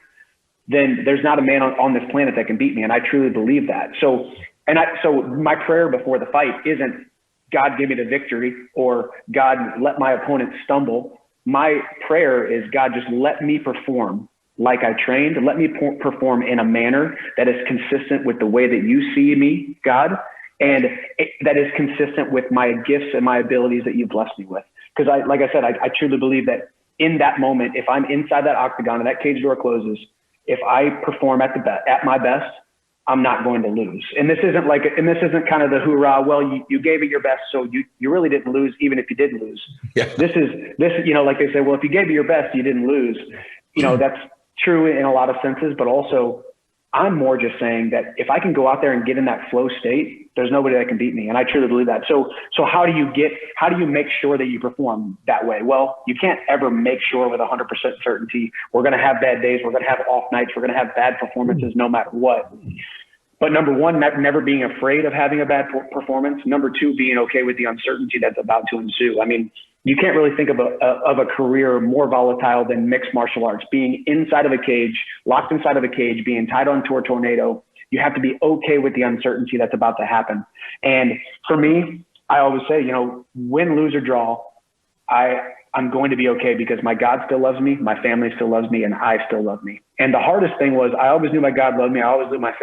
then there's not a man on this planet that can beat me. And I truly believe that. So my prayer before the fight isn't God give me the victory or God let my opponent stumble. My prayer is God just let me perform like I trained. Let me perform in a manner that is consistent with the way that you see me, God, and that is consistent with my gifts and my abilities that you blessed me with. Because like I said, I truly believe that in that moment, if I'm inside that octagon and that cage door closes, if I perform at my best, I'm not going to lose. And this isn't kind of the hoorah, well, you gave it your best, so you really didn't lose, even if you did lose. Yeah. This, like they say, well, if you gave it your best, you didn't lose. That's true in a lot of senses, but also I'm more just saying that if I can go out there and get in that flow state, there's nobody that can beat me. And I truly believe that. So how do you make sure that you perform that way? Well, you can't ever make sure with 100% certainty. We're going to have bad days. We're going to have off nights. We're going to have bad performances no matter what. But number one, never being afraid of having a bad performance. Number two, being okay with the uncertainty that's about to ensue. I mean, you can't really think of a career more volatile than mixed martial arts. Being inside of a cage, locked inside of a cage, being tied onto a tornado, you have to be okay with the uncertainty that's about to happen. And for me, I always say, win, lose, or draw, I'm going to be okay because my God still loves me, my family still loves me, and I still love me. And the hardest thing was I always knew my God loved me. I always knew my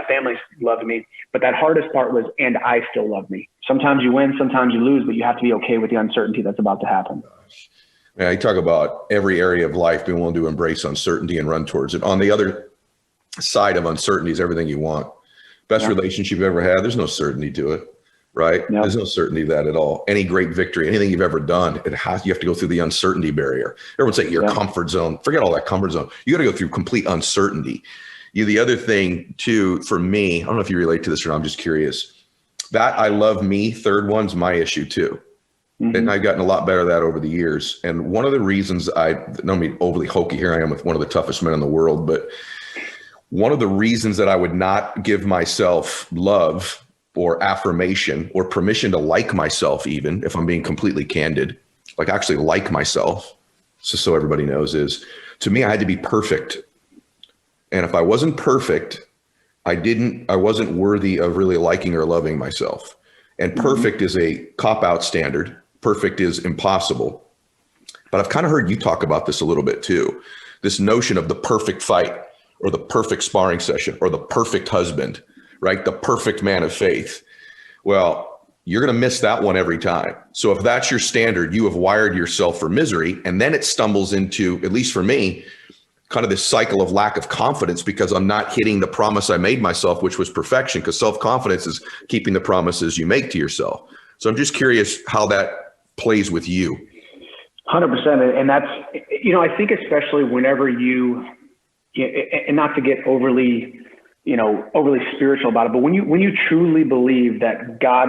family loved me. But that hardest part was, and I still love me. Sometimes you win, sometimes you lose, but you have to be okay with the uncertainty that's about to happen. Yeah, you talk about every area of life being willing to embrace uncertainty and run towards it. On the other side of uncertainty is everything you want. Best relationship you've ever had, there's no certainty to it, right? Yeah. There's no certainty to that at all. Any great victory, anything you've ever done, you have to go through the uncertainty barrier. Everyone say your comfort zone. Forget all that comfort zone. You got to go through complete uncertainty. The other thing too, for me, I don't know if you relate to this or not, I'm just curious. That I love me, third one's my issue too. And I've gotten a lot better at that over the years. And one of the reasons I don't mean overly hokey, here I am with one of the toughest men in the world, but one of the reasons that I would not give myself love or affirmation or permission to like myself, even if I'm being completely candid, like actually like myself, so everybody knows, is to me, I had to be perfect. And if I wasn't perfect, I wasn't worthy of really liking or loving myself. And perfect is a cop-out standard. Perfect is impossible. But I've kind of heard you talk about this a little bit too. This notion of the perfect fight or the perfect sparring session or the perfect husband, right? The perfect man of faith. Well, you're going to miss that one every time. So if that's your standard, you have wired yourself for misery. And then it stumbles into, at least for me, kind of this cycle of lack of confidence because I'm not hitting the promise I made myself, which was perfection, because self-confidence is keeping the promises you make to yourself. So I'm just curious how that plays with you. 100%. And that's, I think especially whenever and not to get overly spiritual about it, but when you truly believe that God,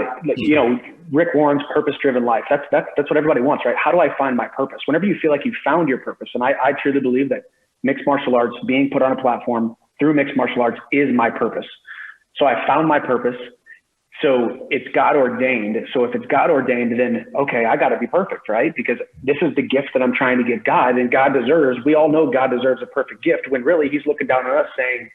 Rick Warren's purpose-driven life, that's what everybody wants, right? How do I find my purpose? Whenever you feel like you found your purpose, and I truly believe that mixed martial arts, being put on a platform through mixed martial arts is my purpose. So I found my purpose. So it's God ordained. So if it's God ordained, then okay, I got to be perfect, right? Because this is the gift that I'm trying to give God, and God deserves. We all know God deserves a perfect gift. When really He's looking down on us, saying,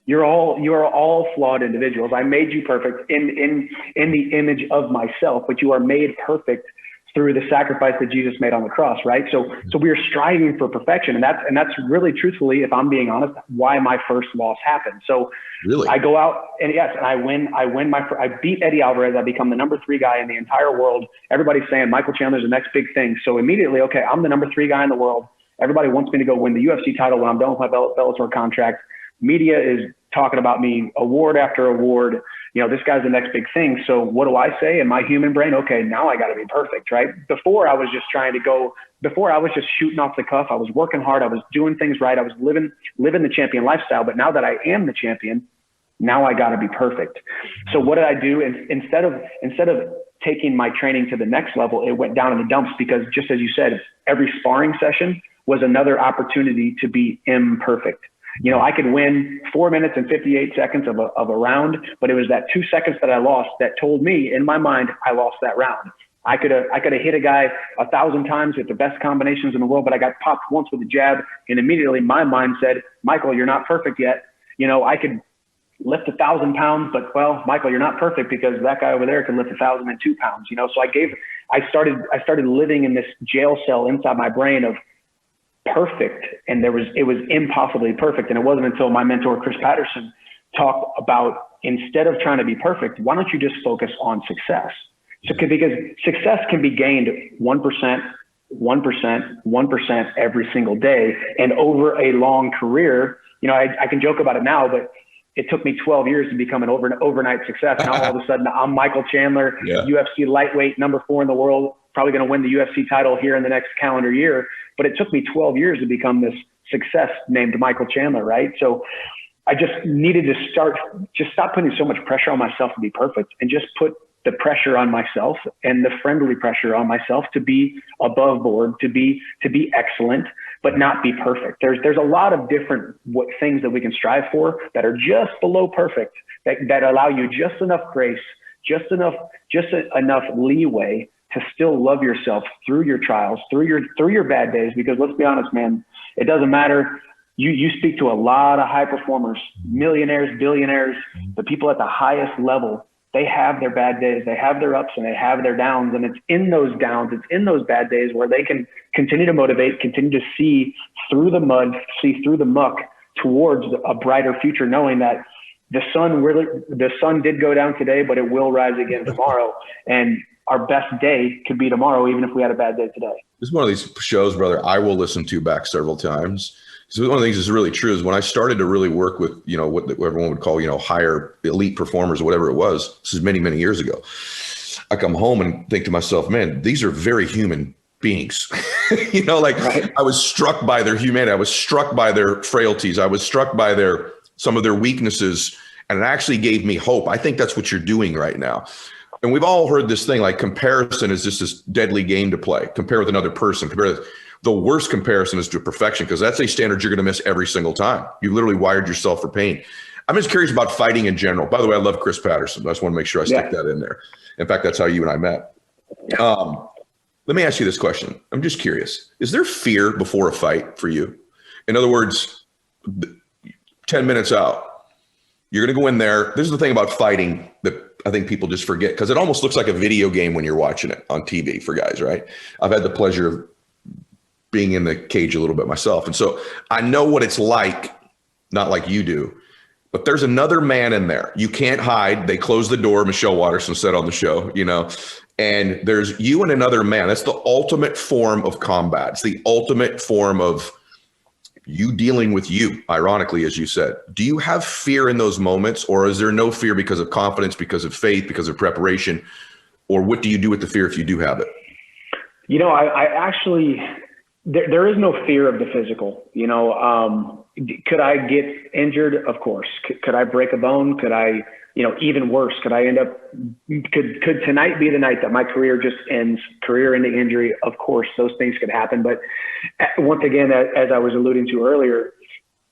"You are all flawed individuals. I made you perfect in the image of myself, but you are made perfect through the sacrifice that Jesus made on the cross, right? So we are striving for perfection, and that's really, truthfully, if I'm being honest, why my first loss happened. So really, I go out and I win. I beat Eddie Alvarez. I become the number 3 guy in the entire world. Everybody's saying Michael Chandler's the next big thing. So immediately, okay, I'm the number 3 guy in the world. Everybody wants me to go win the UFC title when I'm done with my Bellator contract. Media is talking about me award after award. This guy's the next big thing. So what do I say in my human brain? Okay, now I got to be perfect, right? Before I was just shooting off the cuff. I was working hard. I was doing things right. I was living the champion lifestyle. But now that I am the champion, now I got to be perfect. So what did I do? Instead of taking my training to the next level, it went down in the dumps because, just as you said, every sparring session was another opportunity to be imperfect. I could win 4 minutes and 58 seconds of a round, but it was that 2 seconds that I lost that told me in my mind I lost that round. I could have hit a guy 1,000 times with the best combinations in the world, but I got popped once with a jab, and immediately my mind said, "Michael, you're not perfect yet." I could lift 1,000 pounds, but well, Michael, you're not perfect because that guy over there can lift 1,002 pounds. So I started living in this jail cell inside my brain of perfect, and it was impossibly perfect. And it wasn't until my mentor Chris Patterson talked about, instead of trying to be perfect, why don't you just focus on success? So because success can be gained 1%, 1% every single day, and over a long career. I can joke about it now, but it took me 12 years to become an overnight success. Now all of a sudden I'm Michael Chandler, UFC lightweight, number 4 in the world, probably going to win the UFC title here in the next calendar year. But it took me 12 years to become this success named Michael Chandler, right? So I just needed to stop putting so much pressure on myself to be perfect, and just put the pressure on myself and the friendly pressure on myself to be above board, to be excellent, but not be perfect. There's a lot of different things that we can strive for that are just below perfect, that allow you just enough grace, just enough leeway to still love yourself through your trials, through your bad days. Because let's be honest, man, it doesn't matter. You speak to a lot of high performers, millionaires, billionaires, the people at the highest level. They have their bad days, they have their ups, and they have their downs. And it's in those downs, it's in those bad days where they can continue to motivate, continue to see through the mud, see through the muck towards a brighter future, knowing that the sun did go down today, but it will rise again tomorrow. And our best day could be tomorrow, even if we had a bad day today. This is one of these shows, brother, I will listen to back several times. So one of the things that's really true is when I started to really work with, what everyone would call, higher elite performers or whatever it was, this is many, many years ago. I come home and think to myself, man, these are very human beings. Right. I was struck by their humanity. I was struck by their frailties. I was struck by some of their weaknesses, and it actually gave me hope. I think that's what you're doing right now. And we've all heard this thing, like comparison is just this deadly game to play. Compare with another person. The worst comparison is to perfection, because that's a standard you're going to miss every single time. You literally wired yourself for pain. I'm just curious about fighting in general. By the way, I love Chris Patterson. I just want to make sure I stick that in there. In fact, that's how you and I met. Let me ask you this question. I'm just curious. Is there fear before a fight for you? In other words, 10 minutes out, you're going to go in there. This is the thing about fighting that I think people just forget, because it almost looks like a video game when you're watching it on TV for guys, right? I've had the pleasure of being in the cage a little bit myself. And so I know what it's like, not like you do, but there's another man in there. You can't hide. They closed the door. Michelle Watterson said on the show, and there's you and another man. That's the ultimate form of combat. It's the ultimate form of you dealing with you, ironically, as you said. Do you have fear in those moments, or is there no fear because of confidence, because of faith, because of preparation? Or what do you do with the fear if you do have it? I actually, there is no fear of the physical. Could I get injured? Of course. Could I break a bone? Could I, even worse, could I end up, could tonight be the night that my career just ends, career ending injury? Of course, those things could happen. But once again, as I was alluding to earlier,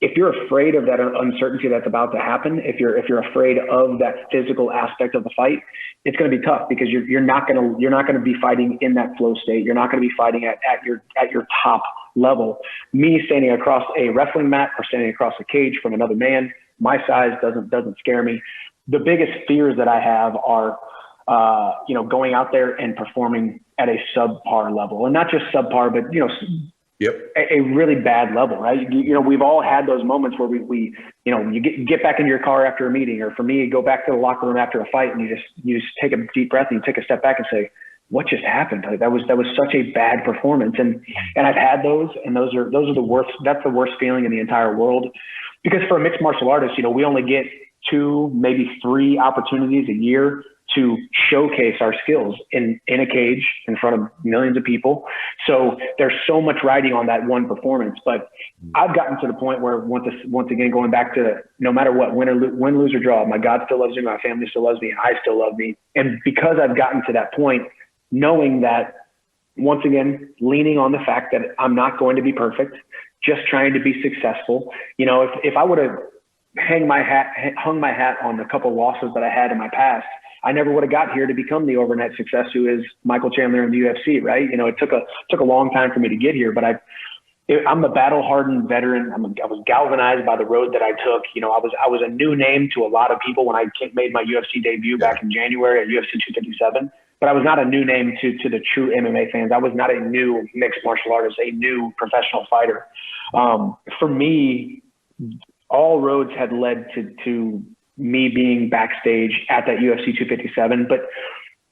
if you're afraid of that uncertainty that's about to happen, if you're afraid of that physical aspect of the fight, it's going to be tough, because you're not going to be fighting in that flow state. You're not going to be fighting at your top level. Me standing across a wrestling mat or standing across a cage from another man, my size doesn't scare me. The biggest fears that I have are, going out there and performing at a subpar level, and not just subpar, but a really bad level, right? We've all had those moments where we you get back into your car after a meeting, or for me, go back to the locker room after a fight, and you just take a deep breath and you take a step back and say, what just happened? Like, that was such a bad performance. And I've had those, and those are the worst. That's the worst feeling in the entire world, because for a mixed martial artist, we only get 2, maybe 3 opportunities a year to showcase our skills in a cage in front of millions of people. So there's so much riding on that one performance. But I've gotten to the point where, once again, going back to no matter what, win, lose or draw, my God still loves me, my family still loves me, and I still love me. And because I've gotten to that point, knowing that, once again, leaning on the fact that I'm not going to be perfect, just trying to be successful. If I would have hung my hat on a couple of losses that I had in my past, I never would have got here to become the overnight success who is Michael Chandler in the UFC, right? It took a long time for me to get here, but I'm a battle-hardened veteran. I was galvanized by the road that I took. I was a new name to a lot of people when I made my UFC debut back in January at UFC 257, but I was not a new name to the true MMA fans. I was not a new mixed martial artist, a new professional fighter. For me, all roads had led to me being backstage at that UFC 257, but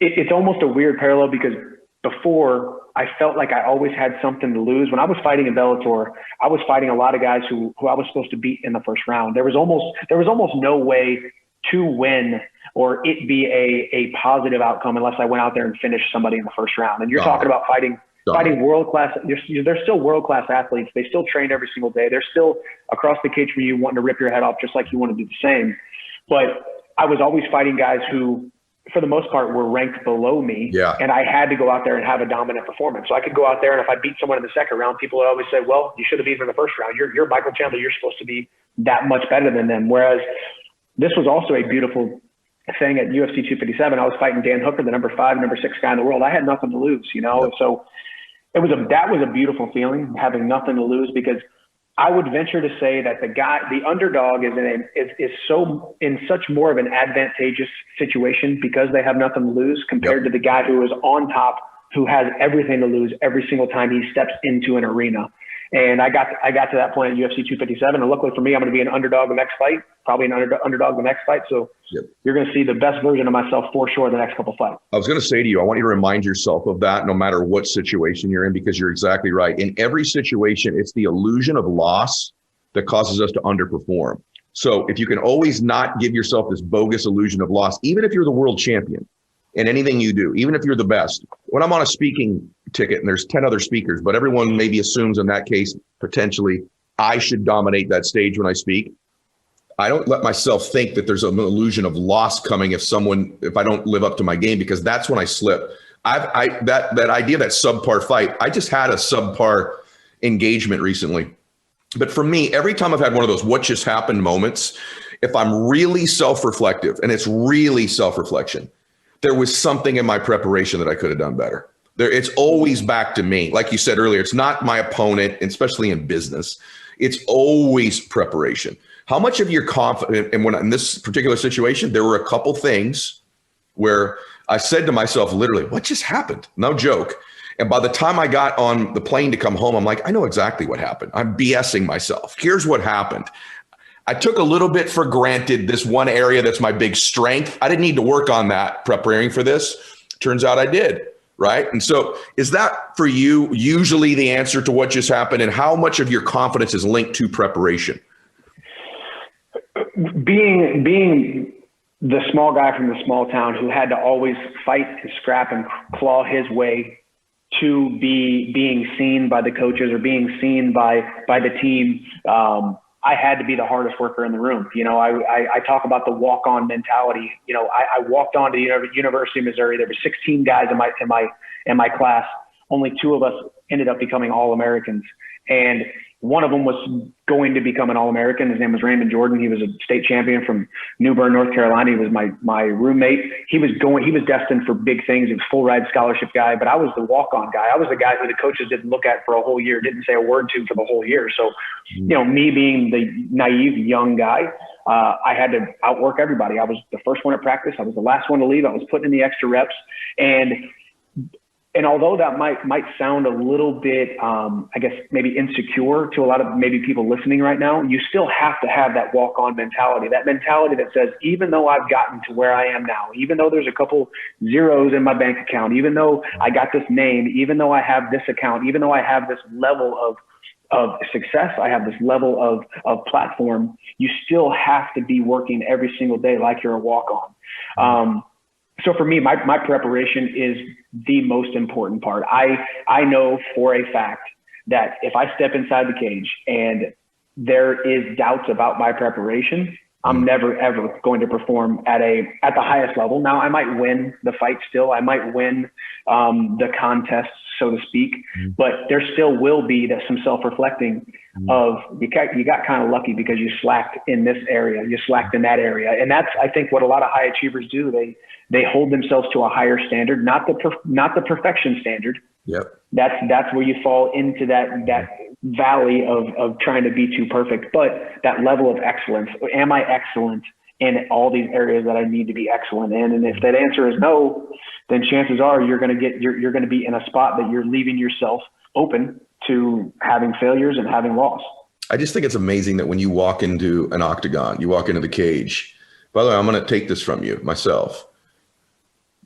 it's almost a weird parallel, because before, I felt like I always had something to lose. When I was fighting in Bellator, I was fighting a lot of guys who I was supposed to beat in the first round. There was almost no way to win or it be a positive outcome unless I went out there and finished somebody in the first round. And you're talking about fighting world-class. They're still world-class athletes. They still train every single day. They're still across the cage from you wanting to rip your head off just like you want to do the same. But I was always fighting guys who, for the most part, were ranked below me. Yeah. And I had to go out there and have a dominant performance. So I could go out there, and if I beat someone in the second round, people would always say, well, you should have beaten them in the first round. You're Michael Chandler. You're supposed to be that much better than them. Whereas this was also a beautiful thing at UFC 257. I was fighting Dan Hooker, the number 5, number 6 guy in the world. I had nothing to lose, So that was a beautiful feeling, having nothing to lose, because I would venture to say that the underdog is so in such more of an advantageous situation because they have nothing to lose compared to the guy who is on top, who has everything to lose every single time he steps into an arena. And I got to that point at UFC 257, and luckily for me, I'm going to be an underdog the next fight, probably an underdog the next fight. So you're going to see the best version of myself for sure the next couple fights. I was going to say to you, I want you to remind yourself of that no matter what situation you're in, because you're exactly right. In every situation, it's the illusion of loss that causes us to underperform. So if you can always not give yourself this bogus illusion of loss, even if you're the world champion in anything you do, even if you're the best. When I'm on a speaking ticket and there's 10 other speakers, but everyone maybe assumes in that case, potentially, I should dominate that stage when I speak. I don't let myself think that there's an illusion of loss coming if I don't live up to my game, because that's when I slip. That idea, that subpar fight, I just had a subpar engagement recently. But for me, every time I've had one of those what just happened moments, if I'm really self-reflective, and it's really self-reflection, there was something in my preparation that I could have done better. It's always back to me. Like you said earlier, it's not my opponent, especially in business. It's always preparation. How much of your confidence, and when in this particular situation, there were a couple things where I said to myself, literally, what just happened? No joke. And by the time I got on the plane to come home, I'm like, I know exactly what happened. I'm BSing myself. Here's what happened. I took a little bit for granted this one area that's my big strength. I didn't need to work on that preparing for this. Turns out I did. Right. And so is that for you usually the answer to what just happened, and how much of your confidence is linked to preparation? Being the small guy from the small town who had to always fight and scrap and claw his way to being seen by the coaches or being seen by the team, I had to be the hardest worker in the room. You know, I talk about the walk-on mentality. You know, I walked on to the University of Missouri. There were 16 guys in my class. Only 2 of us ended up becoming All-Americans. And one of them was going to become an All-American. His name was Raymond Jordan. He was a state champion from New Bern, North Carolina. He was my roommate. He was destined for big things. He was a full ride scholarship guy, but I was the walk-on guy. I was the guy who the coaches didn't look at for a whole year, didn't say a word to for the whole year. So, you know, me being the naive young guy, I had to outwork everybody. I was the first one at practice. I was the last one to leave. I was putting in the extra reps. And although that might sound a little bit, I guess, maybe insecure to a lot of maybe people listening right now, you still have to have that walk-on mentality, that mentality that says, even though I've gotten to where I am now, even though there's a couple zeros in my bank account, even though I got this name, even though I have this account, even though I have this level of success, I have this level of platform, you still have to be working every single day like you're a walk-on. So for me, my preparation is the most important part. I know for a fact that if I step inside the cage and there is doubts about my preparation, I'm never, ever going to perform at the highest level. Now, I might win the fight still. I might win the contest, so to speak, but there still will be some self-reflecting of you got kind of lucky because you slacked in this area, you slacked in that area. And that's, I think, what a lot of high achievers do. They hold themselves to a higher standard, not the perfection standard. Yep. That's where you fall into that valley of trying to be too perfect, but that level of excellence. Am I excellent in all these areas that I need to be excellent in? And if that answer is no, then chances are you're going to be in a spot that you're leaving yourself open to having failures and having loss. I just think it's amazing that when you walk into an octagon, you walk into the cage. By the way, I'm going to take this from you myself.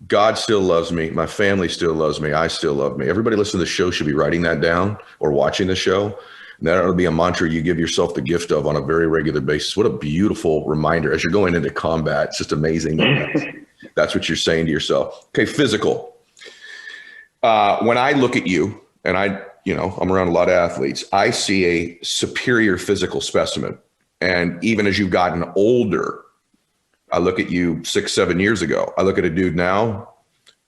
God still loves me. My family still loves me. I still love me. Everybody listening to the show should be writing that down or watching the show. And that ought to be a mantra you give yourself the gift of on a very regular basis. What a beautiful reminder as you're going into combat. It's just amazing that that's what you're saying to yourself. Okay, physical. When I look at you, and I'm around a lot of athletes, I see a superior physical specimen. And even as you've gotten older, I look at you 6-7 years ago. I look at a dude now.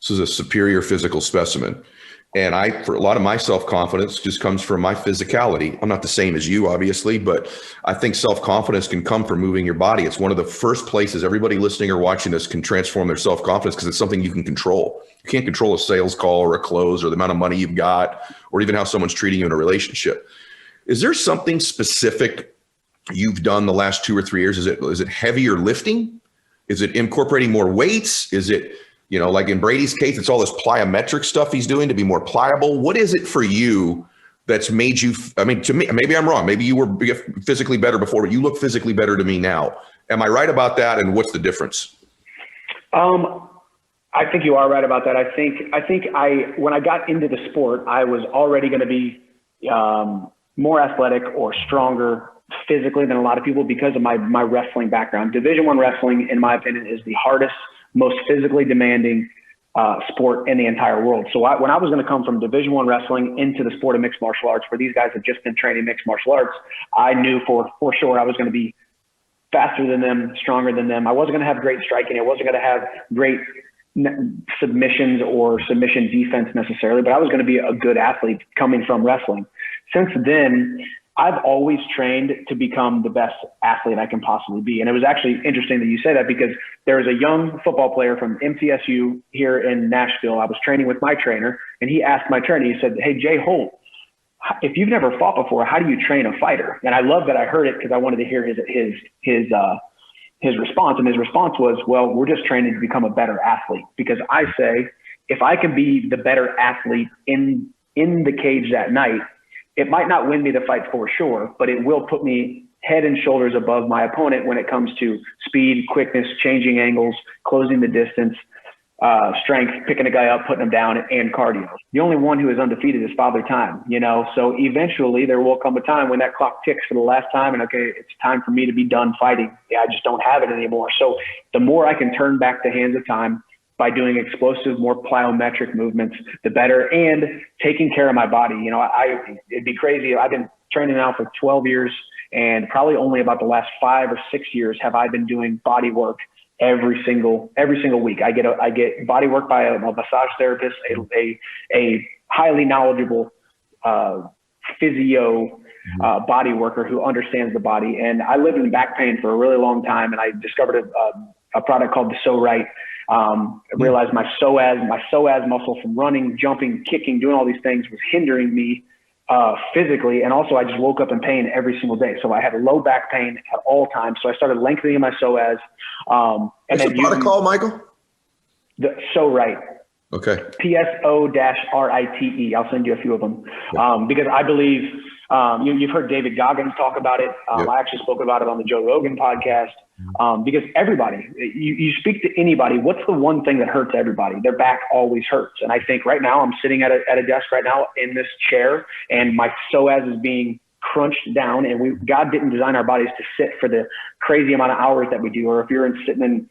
This is a superior physical specimen. And for a lot of my self-confidence just comes from my physicality. I'm not the same as you, obviously, but I think self-confidence can come from moving your body. It's one of the first places everybody listening or watching this can transform their self-confidence because it's something you can control. You can't control a sales call or a close or the amount of money you've got or even how someone's treating you in a relationship. Is there something specific you've done the last 2 or 3 years? Is it heavier lifting? Is it incorporating more weights? Is it, like in Brady's case, it's all this plyometric stuff he's doing to be more pliable? What is it for you that's made you, I mean, to me, maybe I'm wrong. Maybe you were physically better before, but you look physically better to me now. Am I right about that? And what's the difference? I think you are right about that. I think when I got into the sport, I was already going to be more athletic or stronger physically than a lot of people because of my wrestling background. Division I wrestling, in my opinion, is the hardest, most physically demanding sport in the entire world. So when I was going to come from Division I wrestling into the sport of mixed martial arts, where these guys have just been training mixed martial arts, I knew for sure I was going to be faster than them, stronger than them. I wasn't going to have great striking. I wasn't going to have great submissions or submission defense necessarily, but I was going to be a good athlete coming from wrestling. Since then, I've always trained to become the best athlete I can possibly be. And it was actually interesting that you say that, because there was a young football player from MTSU here in Nashville. I was training with my trainer, and he asked my trainer, he said, "Hey, Jay Holt, if you've never fought before, how do you train a fighter?" And I love that I heard it, because I wanted to hear his response. And his response was, "Well, we're just training to become a better athlete." Because I say, if I can be the better athlete in the cage that night, it might not win me the fight for sure, but it will put me head and shoulders above my opponent when it comes to speed, quickness, changing angles, closing the distance, strength, picking a guy up, putting him down, and cardio. The only one who is undefeated is Father Time, you know? So eventually there will come a time when that clock ticks for the last time, and okay, it's time for me to be done fighting. Yeah, I just don't have it anymore. So the more I can turn back the hands of time by doing explosive, more plyometric movements, the better, and taking care of my body. You know, it'd be crazy. I've been training now for 12 years, and probably only about the last 5 or 6 years have I been doing body work every single week. I get body work by a massage therapist, a highly knowledgeable physio body worker who understands the body. And I lived in back pain for a really long time, and I discovered a product called the So Right. I realized my psoas muscle from running, jumping, kicking, doing all these things was hindering me physically. And also I just woke up in pain every single day. So I had low back pain at all times. So I started lengthening my psoas. And what's the product called, Michael? The So Right. Okay. PSO-RITE. I'll send you a few of them. Because I believe you've heard David Goggins talk about it. Yep. I actually spoke about it on the Joe Rogan podcast. Because everybody, you speak to anybody, what's the one thing that hurts everybody? Their back always hurts. And I think right now I'm sitting at a desk right now in this chair, and my psoas is being crunched down, and God didn't design our bodies to sit for the crazy amount of hours that we do. Or if you're sitting in,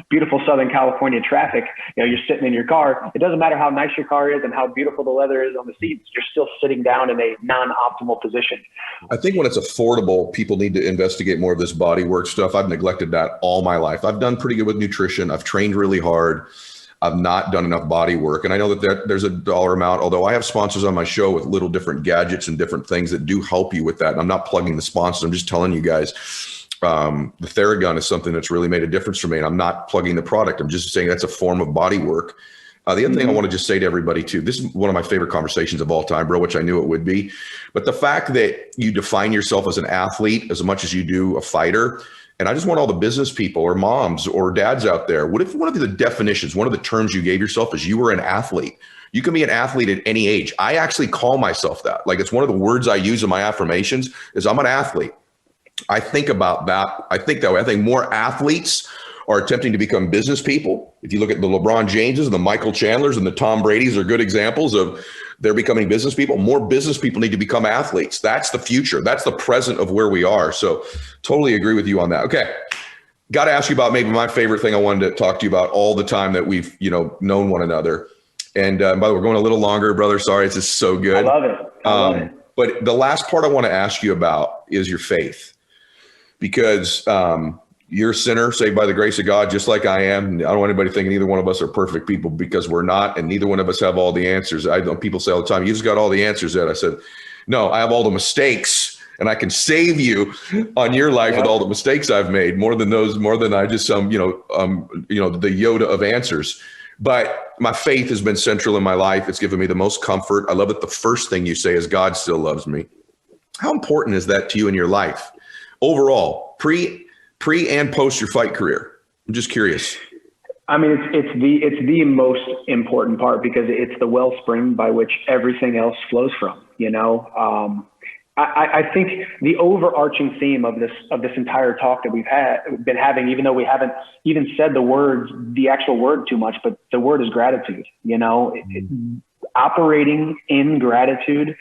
beautiful Southern California traffic, you're sitting in your car. It doesn't matter how nice your car is and how beautiful the leather is on the seats. You're still sitting down in a non-optimal position. I think when it's affordable, people need to investigate more of this body work stuff. I've neglected that all my life. I've done pretty good with nutrition. I've trained really hard. I've not done enough body work. And I know that there's a dollar amount, although I have sponsors on my show with little different gadgets and different things that do help you with that. And I'm not plugging the sponsors. I'm just telling you guys, the Theragun is something that's really made a difference for me. And I'm not plugging the product. I'm just saying that's a form of body work. The other thing I want to just say to everybody too, this is one of my favorite conversations of all time, bro, which I knew it would be. But the fact that you define yourself as an athlete as much as you do a fighter, and I just want all the business people or moms or dads out there, what if one of the definitions, one of the terms you gave yourself is you were an athlete? You can be an athlete at any age. I actually call myself that. Like, it's one of the words I use in my affirmations is I'm an athlete. I think about that. I think that way. I think more athletes are attempting to become business people. If you look at the LeBron Jameses and the Michael Chandlers and the Tom Bradys are good examples of they're becoming business people. More business people need to become athletes. That's the future. That's the present of where we are. So totally agree with you on that. Okay. Got to ask you about maybe my favorite thing I wanted to talk to you about all the time that we've, known one another. And by the way, we're going a little longer, brother. Sorry. It's just so good. I love it. I love it. But the last part I want to ask you about is your faith, because you're a sinner saved by the grace of God, just like I am. I don't want anybody thinking either one of us are perfect people, because we're not, and neither one of us have all the answers. I know people say all the time, you just got all the answers, Ed. I said, no, I have all the mistakes, and I can save you on your life with all the mistakes I've made, more than I just the Yoda of answers. But my faith has been central in my life. It's given me the most comfort. I love that the first thing you say is God still loves me. How important is that to you in your life overall, pre and post your fight career? I'm just curious. I mean, it's the most important part because it's the wellspring by which everything else flows from, you know? I think the overarching theme of this entire talk that we've been having, even though we haven't even said the actual word too much, but the word is gratitude, you know, operating in gratitude,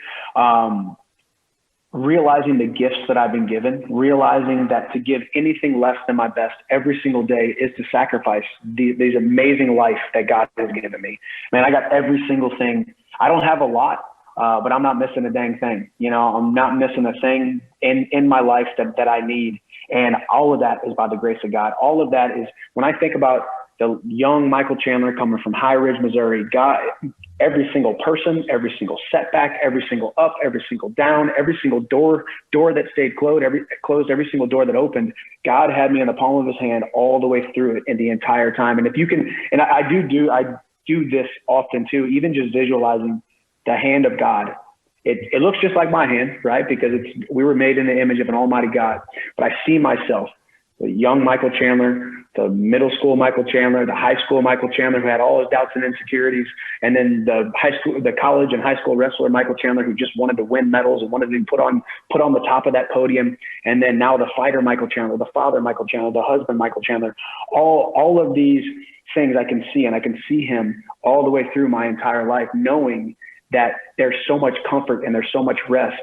realizing the gifts that I've been given, realizing that to give anything less than my best every single day is to sacrifice these amazing life that God has given me. Man, I got every single thing. I don't have a lot, but I'm not missing a dang thing. You know, I'm not missing a thing in my life that I need. And all of that is by the grace of God. All of that is, when I think about the young Michael Chandler coming from High Ridge, Missouri, God, every single person, every single setback, every single up, every single down, every single door that stayed closed, every single door that opened, God had me in the palm of his hand all the way through it in the entire time. And if you can, and I do this often too, even just visualizing the hand of God. It looks just like my hand, right? Because we were made in the image of an almighty God, but I see myself, the young Michael Chandler, the middle school Michael Chandler, the high school Michael Chandler who had all his doubts and insecurities, and then the college and high school wrestler Michael Chandler who just wanted to win medals and wanted to be put on the top of that podium, and then now the fighter Michael Chandler, the father Michael Chandler, the husband Michael Chandler, all of these things I can see, and I can see him all the way through my entire life, knowing that there's so much comfort and there's so much rest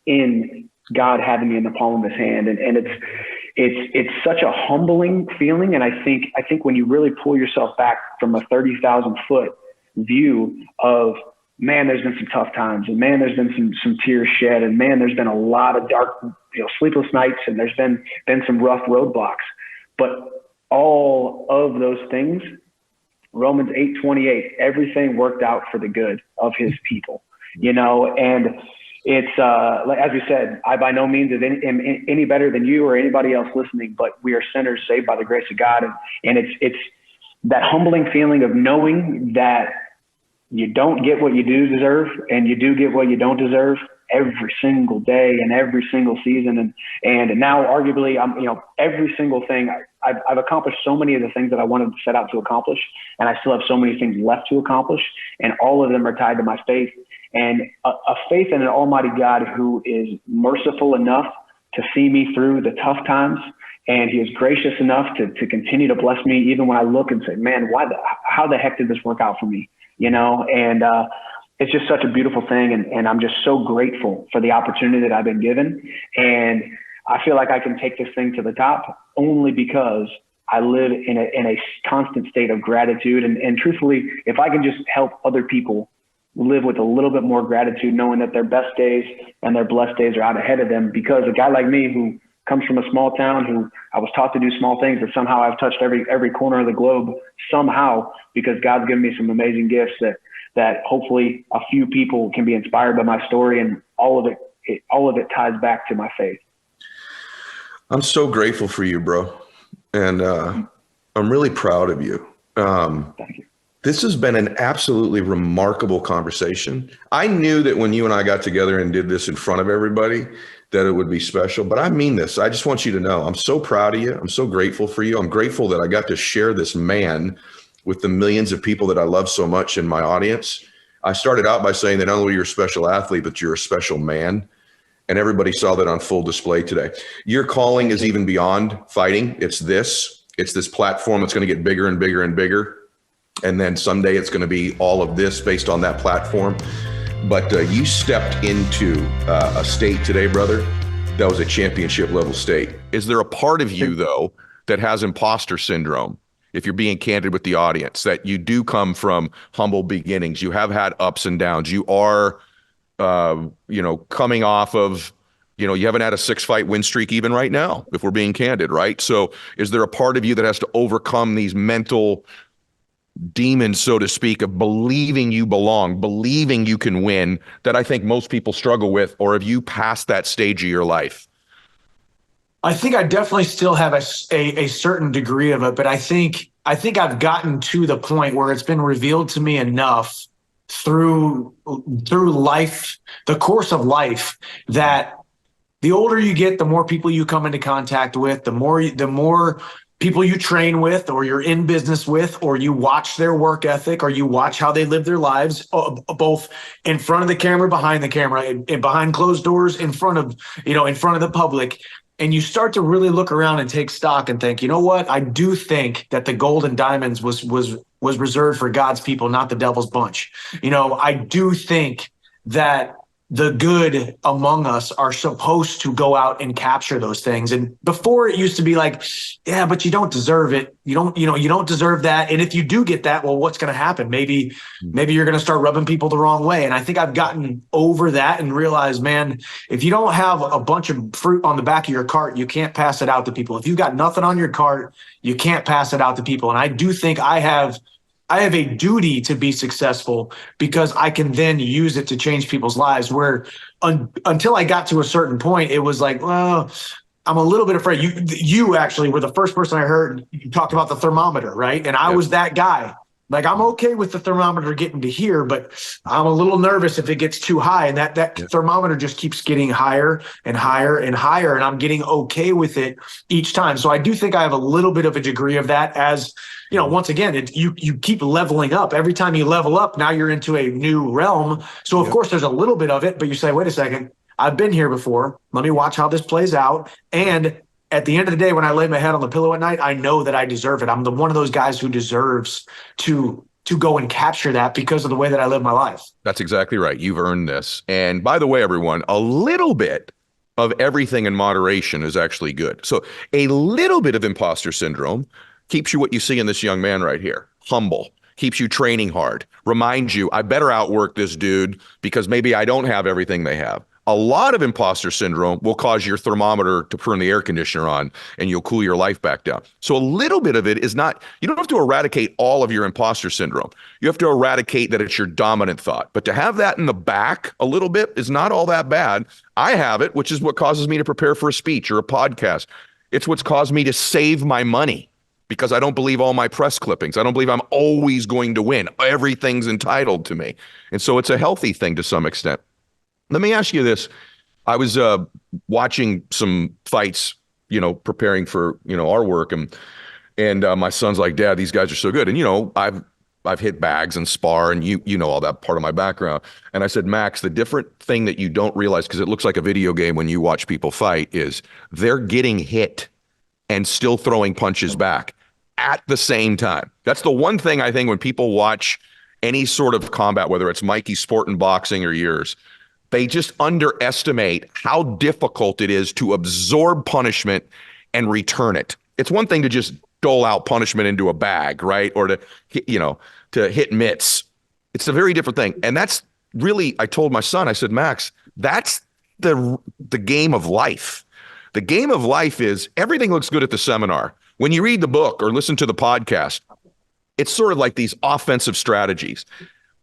in God having me in the palm of his hand, and it's such a humbling feeling. And I think when you really pull yourself back from a 30,000 foot view of, man, there's been some tough times, and man, there's been some tears shed, and man, there's been a lot of dark, sleepless nights, and there's been some rough roadblocks, but all of those things, Romans 8:28, everything worked out for the good of his people, and it's, as we said, I by no means am any better than you or anybody else listening, but we are sinners saved by the grace of God. And it's that humbling feeling of knowing that you don't get what you do deserve, and you do get what you don't deserve every single day and every single season. And now arguably every single thing I've accomplished so many of the things that I wanted to set out to accomplish, and I still have so many things left to accomplish, and all of them are tied to my faith. And a faith in an almighty God who is merciful enough to see me through the tough times. And he is gracious enough to continue to bless me, even when I look and say, man, how the heck did this work out for me? And it's just such a beautiful thing. And I'm just so grateful for the opportunity that I've been given. And I feel like I can take this thing to the top only because I live in a constant state of gratitude. And truthfully, if I can just help other people live with a little bit more gratitude, knowing that their best days and their blessed days are out ahead of them, because a guy like me who comes from a small town, who I was taught to do small things, but somehow I've touched every corner of the globe somehow, because God's given me some amazing gifts that hopefully a few people can be inspired by my story, and all of it ties back to my faith. I'm so grateful for you, bro. And I'm really proud of you. Thank you. This has been an absolutely remarkable conversation. I knew that when you and I got together and did this in front of everybody, that it would be special, but I mean this. I just want you to know, I'm so proud of you. I'm so grateful for you. I'm grateful that I got to share this man with the millions of people that I love so much in my audience. I started out by saying that not only you're a special athlete, but you're a special man. And everybody saw that on full display today. Your calling is even beyond fighting. It's this platform that's going to get bigger and bigger and bigger. And then someday it's going to be all of this based on that platform. But you stepped into a state today, brother, that was a championship level state. Is there a part of you, though, that has imposter syndrome? If you're being candid with the audience, that you do come from humble beginnings, you have had ups and downs, you are, coming off of, you haven't had a 6-fight win streak even right now, if we're being candid, right? So is there a part of you that has to overcome these mental demons, so to speak, of believing you belong, believing you can win, that I think most people struggle with? Or have you passed that stage of your life? I think I definitely still have a certain degree of it, but I think I've gotten to the point where it's been revealed to me enough through life, the course of life, that the older you get, the more people you come into contact with, the more people you train with, or you're in business with, or you watch their work ethic, or you watch how they live their lives, both in front of the camera, behind the camera, and behind closed doors, in front of the public. And you start to really look around and take stock and think, you know what? I do think that the gold and diamonds was reserved for God's people, not the devil's bunch. I do think that the good among us are supposed to go out and capture those things. And before, it used to be like, yeah, but you don't deserve it. You don't deserve that. And if you do get that, well, what's going to happen? Maybe you're going to start rubbing people the wrong way. And I think I've gotten over that and realized, man, if you don't have a bunch of fruit on the back of your cart, you can't pass it out to people. If you've got nothing on your cart, you can't pass it out to people. And I do think I have a duty to be successful, because I can then use it to change people's lives. Where until I got to a certain point, it was like, well, I'm a little bit afraid. You actually were the first person I heard you talked about the thermometer, right? And I was that guy. Like, I'm okay with the thermometer getting to here, but I'm a little nervous if it gets too high. And that thermometer just keeps getting higher and higher and higher. And I'm getting okay with it each time. So I do think I have a little bit of a degree of that. As once again, you keep leveling up. Every time you level up, now you're into a new realm. So of course there's a little bit of it, but you say, wait a second, I've been here before. Let me watch how this plays out. And at the end of the day, when I lay my head on the pillow at night, I know that I deserve it. I'm one of those guys who deserves to go and capture that because of the way that I live my life. That's exactly right. You've earned this. And by the way, everyone, a little bit of everything in moderation is actually good. So a little bit of imposter syndrome keeps you what you see in this young man right here. Humble. Keeps you training hard. Reminds you, I better outwork this dude because maybe I don't have everything they have. A lot of imposter syndrome will cause your thermometer to turn the air conditioner on and you'll cool your life back down. So a little bit of it is not, you don't have to eradicate all of your imposter syndrome. You have to eradicate that it's your dominant thought. But to have that in the back a little bit is not all that bad. I have it, which is what causes me to prepare for a speech or a podcast. It's what's caused me to save my money, because I don't believe all my press clippings. I don't believe I'm always going to win. Everything's entitled to me. And so it's a healthy thing to some extent. Let me ask you this. I was watching some fights, preparing for, our work. And my son's like, Dad, these guys are so good. And, I've hit bags and spar, and you know all that part of my background. And I said, Max, the different thing that you don't realize, because it looks like a video game when you watch people fight, is they're getting hit and still throwing punches back at the same time. That's the one thing I think when people watch any sort of combat, whether it's Mikey's sport and boxing or yours, they just underestimate how difficult it is to absorb punishment and return it. It's one thing to just dole out punishment into a bag, right? Or to hit mitts. It's a very different thing. And that's really, I told my son, I said, Max, that's the game of life. The game of life is everything looks good at the seminar. When you read the book or listen to the podcast, it's sort of like these offensive strategies.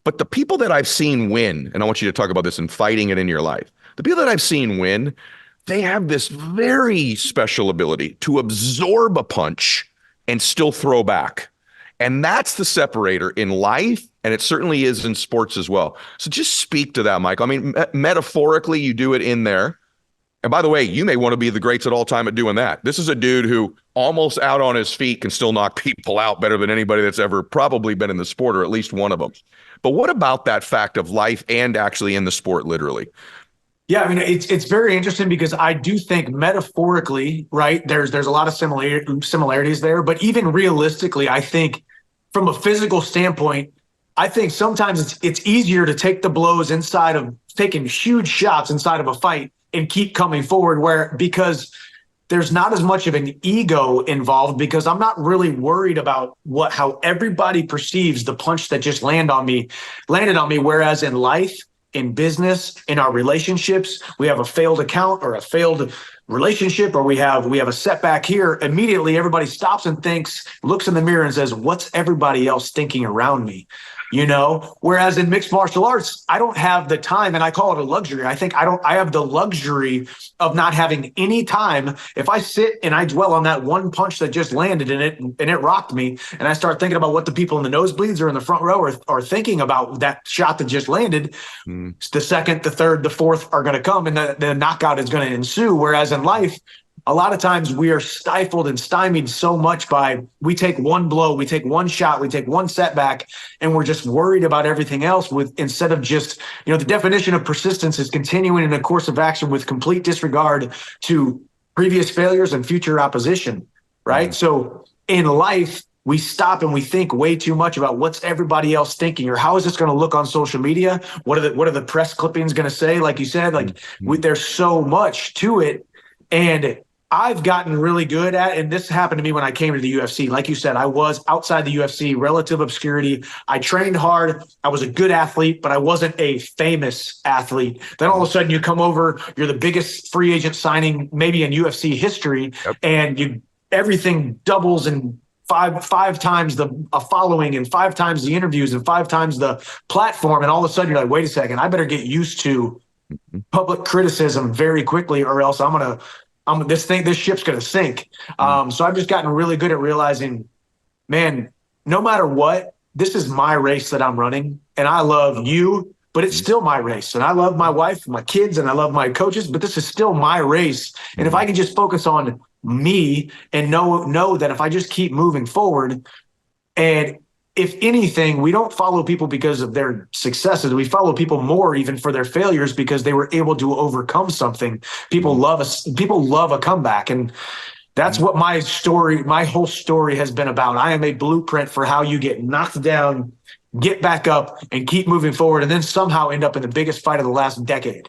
But the people that I've seen win, and I want you to talk about this in fighting it in your life, the people that I've seen win, they have this very special ability to absorb a punch and still throw back. And that's the separator in life, and it certainly is in sports as well. So just speak to that, Michael. I mean, metaphorically, you do it in there. And by the way, you may want to be the greats at all time at doing that. This is a dude who almost out on his feet can still knock people out better than anybody that's ever probably been in the sport, or at least one of them. But what about that fact of life and actually in the sport, literally? Yeah, I mean, it's very interesting, because I do think metaphorically, right, there's a lot of similarities there. But even realistically, I think from a physical standpoint, I think sometimes it's easier to take the blows inside of taking huge shots inside of a fight and keep coming forward, because there's not as much of an ego involved, because I'm not really worried about how everybody perceives the punch that just landed on me. Whereas in life, in business, in our relationships, we have a failed account or a failed relationship, or we have a setback here. Immediately, everybody stops and looks in the mirror and says, what's everybody else thinking around me? Whereas in mixed martial arts, I don't have the time, and I call it a luxury. I think I have the luxury of not having any time. If I sit and I dwell on that one punch that just landed in it and it rocked me, and I start thinking about what the people in the nosebleeds or in the front row are thinking about that shot that just landed, the second, the third, the fourth are going to come, and the knockout is going to ensue. Whereas in life, a lot of times we are stifled and stymied so much by, we take one blow, we take one shot, we take one setback, and we're just worried about everything else instead of just, the definition of persistence is continuing in a course of action with complete disregard to previous failures and future opposition, right? Mm-hmm. So in life, we stop and we think way too much about what's everybody else thinking, or how is this going to look on social media? What are the press clippings going to say? Like you said, there's so much to it. And I've gotten really good at, and this happened to me when I came to the UFC. Like you said, I was outside the UFC, relative obscurity. I trained hard. I was a good athlete, but I wasn't a famous athlete. Then all of a sudden you come over, you're the biggest free agent signing maybe in UFC history, and everything doubles and five times the following and 5 times the interviews and 5 times the platform. And all of a sudden you're like, wait a second, I better get used to public criticism very quickly, or else this ship's going to sink. So I've just gotten really good at realizing, man, no matter what, this is my race that I'm running, and I love you, but it's still my race. And I love my wife, my kids, and I love my coaches, but this is still my race. And if I can just focus on me and know that if I just keep moving forward, and if anything, we don't follow people because of their successes. We follow people more even for their failures, because they were able to overcome something. People love a comeback. And that's what my whole story has been about. I am a blueprint for how you get knocked down, get back up, and keep moving forward, and then somehow end up in the biggest fight of the last decade.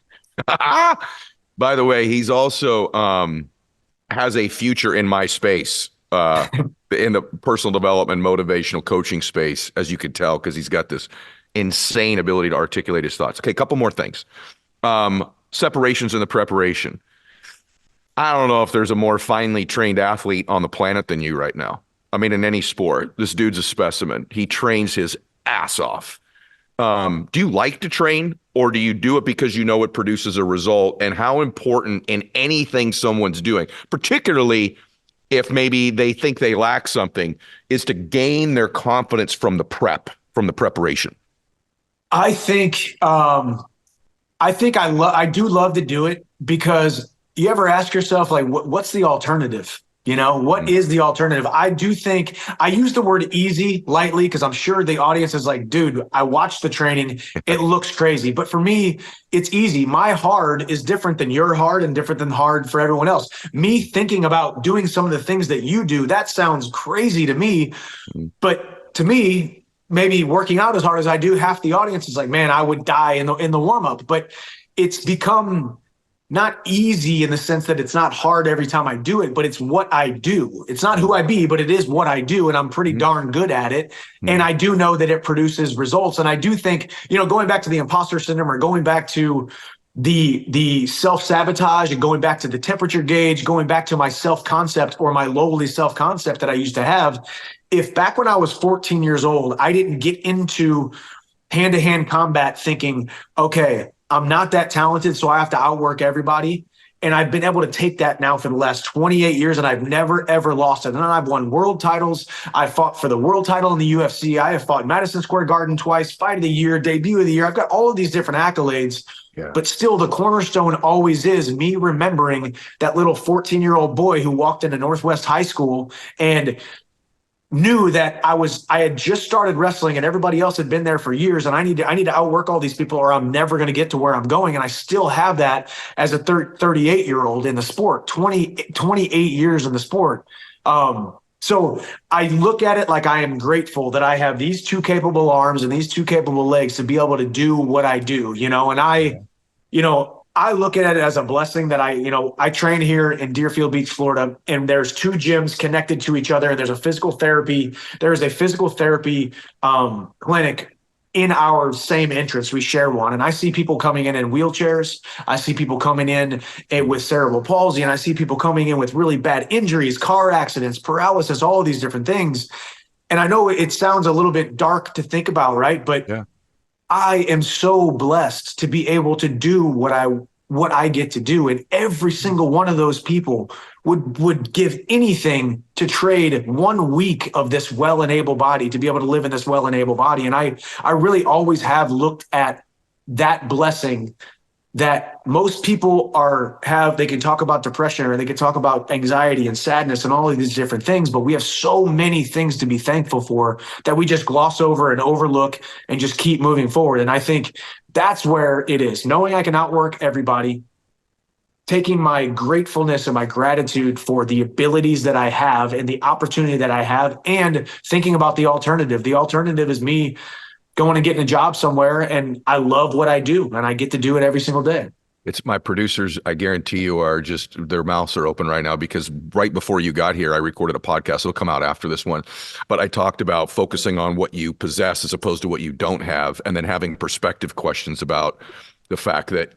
By the way, he's also has a future in my space. In the personal development, motivational coaching space, as you could tell, because he's got this insane ability to articulate his thoughts. Okay, a couple more things. Separations in the preparation. I don't know if there's a more finely trained athlete on the planet than you right now. I mean, in any sport, this dude's a specimen. He trains his ass off. Do you like to train, or do you do it because you know it produces a result? And how important in anything someone's doing, particularly if maybe they think they lack something, is to gain their confidence from the preparation? I think I do love to do it, because you ever ask yourself, like, what's the alternative? What is the alternative? I do think I use the word easy lightly, because I'm sure the audience is like, dude, I watched the training. It looks crazy. But for me, it's easy. My hard is different than your hard, and different than hard for everyone else. Me thinking about doing some of the things that you do, that sounds crazy to me. But to me, maybe working out as hard as I do, half the audience is like, man, I would die in the warm up. But it's become not easy in the sense that it's not hard every time I do it, but it's what I do. It's not who I be, but it is what I do, and I'm pretty darn good at it. And I do know that it produces results. And I do think, going back to the imposter syndrome, or going back to the self-sabotage, and going back to the temperature gauge, going back to my self-concept, or my lowly self-concept that I used to have, if back when I was 14 years old, I didn't get into hand-to-hand combat thinking, okay, I'm not that talented, so I have to outwork everybody. And I've been able to take that now for the last 28 years, and I've never, ever lost it. And I've won world titles. I fought for the world title in the UFC. I have fought Madison Square Garden twice, fight of the year, debut of the year. I've got all of these different accolades, but still the cornerstone always is me remembering that little 14-year-old boy who walked into Northwest High School and knew that I had just started wrestling, and everybody else had been there for years, and I need to outwork all these people, or I'm never going to get to where I'm going. And I still have that as a 38-year-old in the sport, 28 years in the sport. So I look at it like I am grateful that I have these 2 capable arms and these 2 capable legs to be able to do what I do, and I look at it as a blessing that I train here in Deerfield Beach, Florida, and there's 2 gyms connected to each other. And there's a physical therapy clinic in our same entrance. We share one. And I see people coming in wheelchairs. I see people coming in with cerebral palsy, and I see people coming in with really bad injuries, car accidents, paralysis, all of these different things. And I know it sounds a little bit dark to think about, right? But I am so blessed to be able to do what I get to do. And every single one of those people would give anything to trade 1 week of this well-enabled body to be able to live in this well-enabled body. And I really always have looked at that blessing that most people they can talk about depression or they can talk about anxiety and sadness and all of these different things, but we have so many things to be thankful for that we just gloss over and overlook and just keep moving forward. And I think that's where it is. Knowing I can outwork everybody, taking my gratefulness and my gratitude for the abilities that I have and the opportunity that I have, and thinking about the alternative. The alternative is me going and getting a job somewhere, and I love what I do, and I get to do it every single day. It's my producers, I guarantee you, are just, their mouths are open right now, because right before you got here, I recorded a podcast. It'll come out after this one. But I talked about focusing on what you possess as opposed to what you don't have, and then having perspective questions about the fact that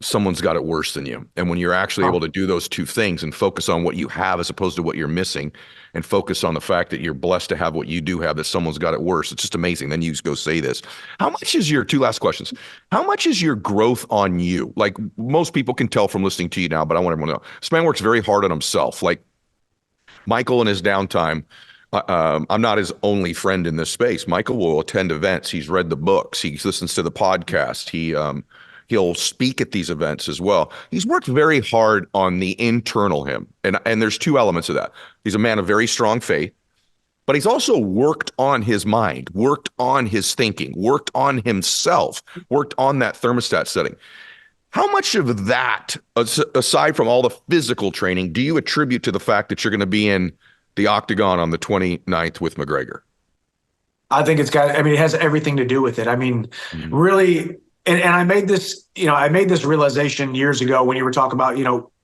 someone's got it worse than you. And when you're actually able to do those two things and focus on what you have as opposed to what you're missing, and focus on the fact that you're blessed to have what you do have, that someone's got it worse, it's just amazing. Then you go say this. How much is two last questions. How much is your growth on you? Like, most people can tell from listening to you now, but I want everyone to know, this man works very hard on himself. Like, Michael in his downtime, I'm not his only friend in this space. Michael will attend events. He's read the books. He listens to the podcast. He'll speak at these events as well. He's worked very hard on the internal him. And there's two elements of that. He's a man of very strong faith, but he's also worked on his mind, worked on his thinking, worked on himself, worked on that thermostat setting. How much of that, aside from all the physical training, do you attribute to the fact that you're going to be in the octagon on the 29th with McGregor? I think it has everything to do with it. I mean, really, and I made this realization years ago when you were talking about,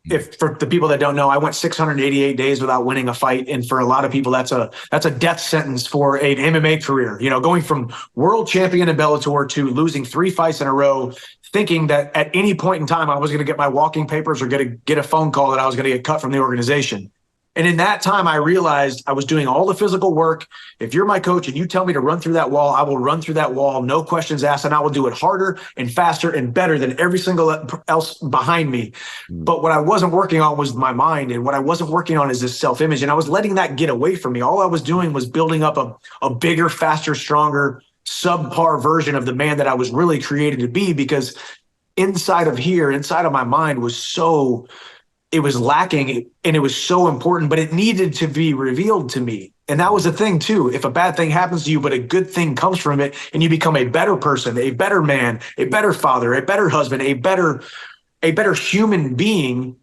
if for the people that don't know, I went 688 days without winning a fight. And for a lot of people, that's a death sentence for an MMA career, going from world champion in Bellator to losing 3 fights in a row, thinking that at any point in time, I was going to get my walking papers or get a phone call that I was going to get cut from the organization. And in that time, I realized I was doing all the physical work. If you're my coach and you tell me to run through that wall, I will run through that wall, no questions asked, and I will do it harder and faster and better than every single else behind me. But what I wasn't working on was my mind, and what I wasn't working on is this self-image, and I was letting that get away from me. All I was doing was building up a bigger, faster, stronger, subpar version of the man that I was really created to be, because inside of my mind it was lacking, and it was so important, but it needed to be revealed to me. And that was the thing too. If a bad thing happens to you, but a good thing comes from it, and you become a better person, a better man, a better father, a better husband, a better human being,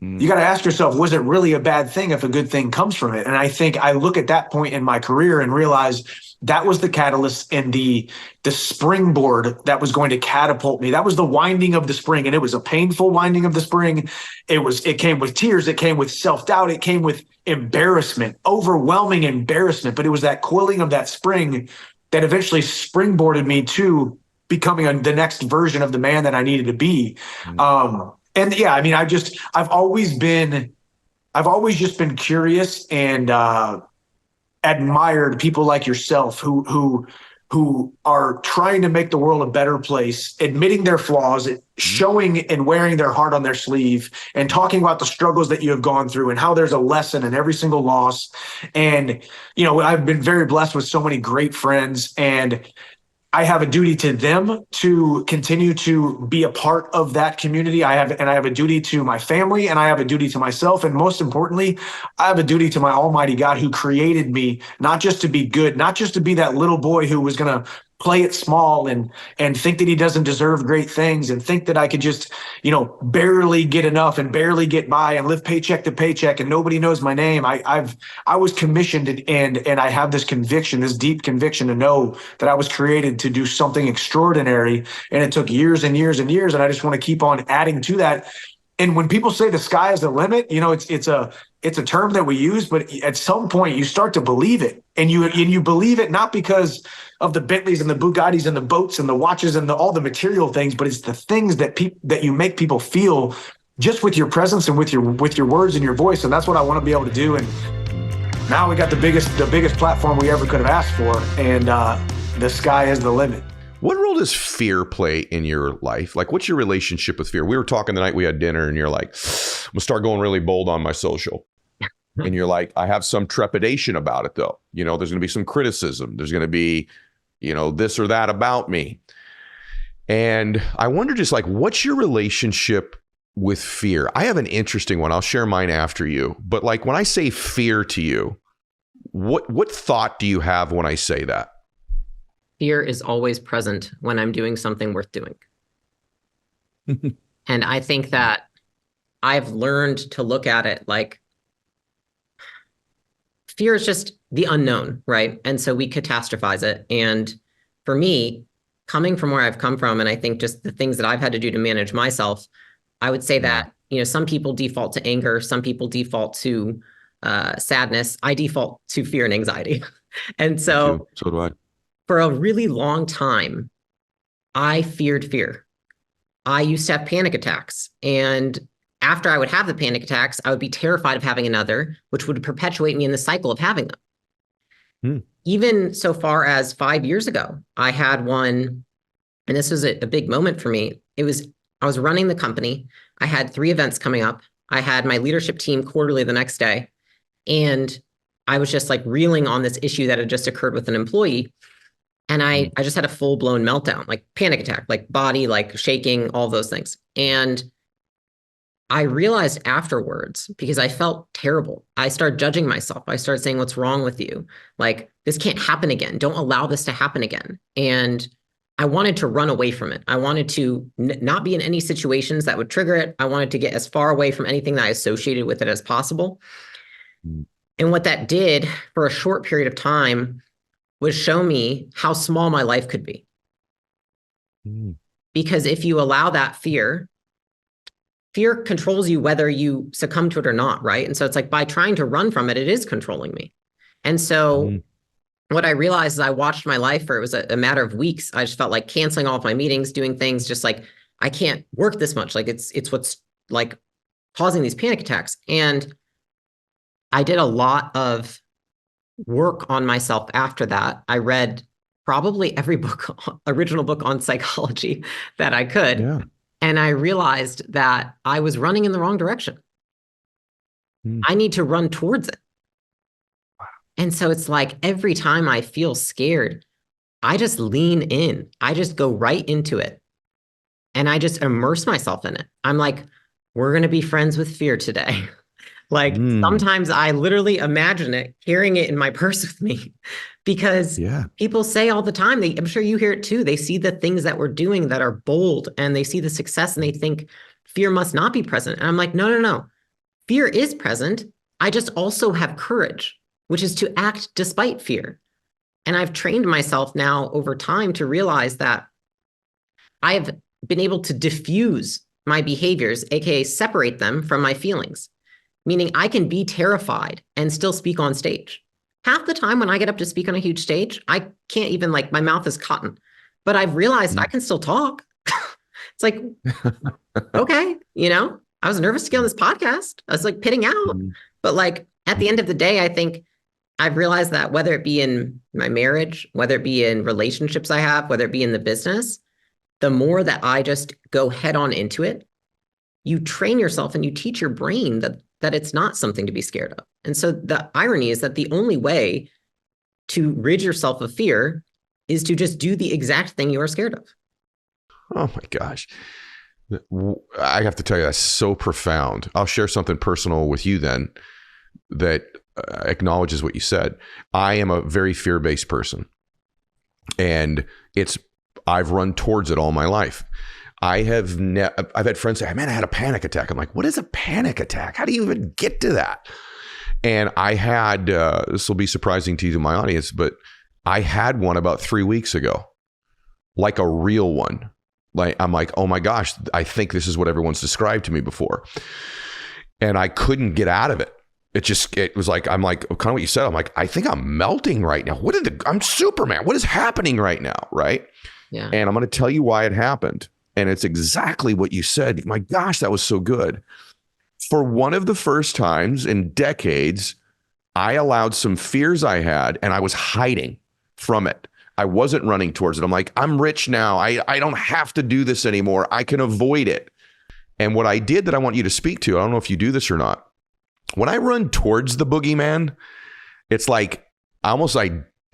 you got to ask yourself, was it really a bad thing if a good thing comes from it? And I think I look at that point in my career and realize that was the catalyst and the springboard that was going to catapult me. That was the winding of the spring, and it was a painful winding of the spring. It came with tears. It came with self-doubt. It came with embarrassment, overwhelming embarrassment. But it was that coiling of that spring that eventually springboarded me to becoming the next version of the man that I needed to be. And yeah, I mean, I've always just been curious and admired people like yourself who are trying to make the world a better place, admitting their flaws, showing and wearing their heart on their sleeve, and talking about the struggles that you have gone through and how there's a lesson in every single loss. And, I've been very blessed with so many great friends, and I have a duty to them to continue to be a part of that community. I have a duty to my family, and I have a duty to myself. And most importantly, I have a duty to my almighty God, who created me, not just to be good, not just to be that little boy who was going to play it small and think that he doesn't deserve great things, and think that I could just, barely get enough and barely get by and live paycheck to paycheck and nobody knows my name. I was commissioned and I have this conviction, this deep conviction, to know that I was created to do something extraordinary. And it took years and years and years. And I just want to keep on adding to that. And when people say the sky is the limit, it's a term that we use, but at some point you start to believe it, and you believe it not because of the Bentleys and the Bugattis and the boats and the watches and all the material things, but it's the things that you make people feel just with your presence and with your words and your voice. And that's what I want to be able to do. And now we got the biggest platform we ever could have asked for, and the sky is the limit. What role does fear play in your life? Like, what's your relationship with fear? We were talking the night we had dinner, and you're like, I'm gonna start going really bold on my social. And you're like, I have some trepidation about it though. There's gonna be some criticism. There's gonna be, this or that about me. And I wonder just like, what's your relationship with fear? I have an interesting one. I'll share mine after you. But like when I say fear to you, what thought do you have when I say that? Fear is always present when I'm doing something worth doing. And I think that I've learned to look at it like fear is just the unknown, right? And so we catastrophize it. And for me, coming from where I've come from, and I think just the things that I've had to do to manage myself, I would say that, some people default to anger, some people default to sadness. I default to fear and anxiety. And so do I. For a really long time, I feared fear. I used to have panic attacks. And after I would have the panic attacks, I would be terrified of having another, which would perpetuate me in the cycle of having them. Even so far as 5 years ago, I had one, and this was a big moment for me. I was running the company. I had 3 events coming up. I had my leadership team quarterly the next day. And I was just like reeling on this issue that had just occurred with an employee. And I just had a full blown meltdown, like panic attack, like body, like shaking, all those things. And I realized afterwards, because I felt terrible, I started judging myself. I started saying, what's wrong with you? Like, this can't happen again. Don't allow this to happen again. And I wanted to run away from it. I wanted to not be in any situations that would trigger it. I wanted to get as far away from anything that I associated with it as possible. And what that did for a short period of time was show me how small my life could be. Because if you allow that fear controls you whether you succumb to it or not, right? And so it's like by trying to run from it, it is controlling me. And so what I realized is I watched my life for, it was a matter of weeks. I just felt like canceling all of my meetings, doing things just like, I can't work this much. Like it's what's like causing these panic attacks. And I did a lot of work on myself after that. I read probably every original book on psychology that I could. Yeah. And I realized that I was running in the wrong direction. I need to run towards it. And so it's like every time I feel scared, I just lean in. I just go right into it. And I just immerse myself in it. I'm like, we're going to be friends with fear today. Like sometimes I literally imagine it, carrying it in my purse with me, because people say all the time, I'm sure you hear it too. They see the things that we're doing that are bold and they see the success and they think fear must not be present. And I'm like, no. Fear is present. I just also have courage, which is to act despite fear. And I've trained myself now over time to realize that I've been able to diffuse my behaviors, aka separate them from my feelings. Meaning I can be terrified and still speak on stage. Half the time when I get up to speak on a huge stage, I can't even, like, my mouth is cotton. But I've realized I can still talk. It's like, okay, I was nervous to get on this podcast. I was like pitting out. But like at the end of the day, I think I've realized that whether it be in my marriage, whether it be in relationships I have, whether it be in the business, the more that I just go head on into it, you train yourself and you teach your brain that it's not something to be scared of. And so the irony is that the only way to rid yourself of fear is to just do the exact thing you are scared of. Oh my gosh. I have to tell you, that's so profound. I'll share something personal with you then that acknowledges what you said. I am a very fear-based person, and I've run towards it all my life. I've had friends say, man, I had a panic attack. I'm like, what is a panic attack? How do you even get to that? And I had, this will be surprising to you, to my audience, but I had one about 3 weeks ago, like a real one. Like, I'm like, oh my gosh, I think this is what everyone's described to me before. And I couldn't get out of it. It was like, I'm like, kind of what you said. I'm like, I think I'm melting right now. I'm Superman. What is happening right now? Right. Yeah. And I'm going to tell you why it happened. And it's exactly what you said. My gosh, that was so good. For one of the first times in decades, I allowed some fears I had, and I was hiding from it. I wasn't running towards it. I'm like, I'm rich now. I don't have to do this anymore. I can avoid it. And what I did that I want you to speak to, I don't know if you do this or not. When I run towards the boogeyman, it's like I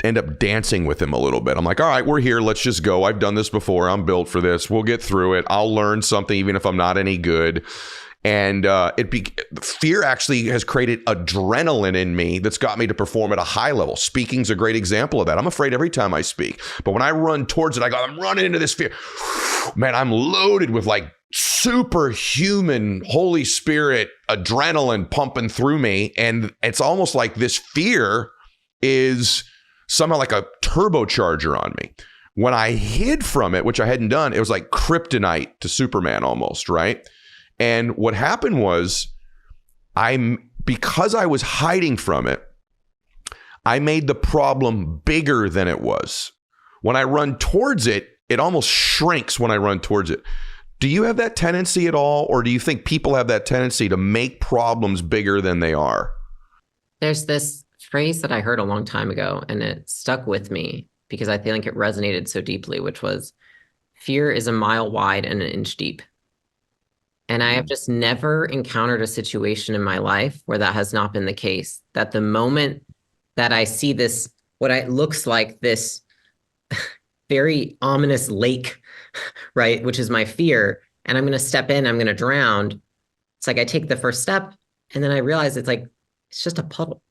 end up dancing with him a little bit. I'm like, all right, we're here. Let's just go. I've done this before. I'm built for this. We'll get through it. I'll learn something, even if I'm not any good. And fear actually has created adrenaline in me that's got me to perform at a high level. Speaking's a great example of that. I'm afraid every time I speak, but when I run towards it, I'm running into this fear. Man, I'm loaded with like superhuman Holy Spirit adrenaline pumping through me. And it's almost like this fear is somehow like a turbocharger on me. When I hid from it, which I hadn't done, it was like kryptonite to Superman almost, right? And what happened was because I was hiding from it, I made the problem bigger than it was. When I run towards it, it almost shrinks when I run towards it. Do you have that tendency at all? Or do you think people have that tendency to make problems bigger than they are? There's this phrase that I heard a long time ago, and it stuck with me because I think it resonated so deeply, which was, fear is a mile wide and an inch deep. And I have just never encountered a situation in my life where that has not been the case. That the moment that I see this, looks like this very ominous lake, right, which is my fear, and I'm going to step in, I'm going to drown. It's like I take the first step, and then I realize it's just a puddle.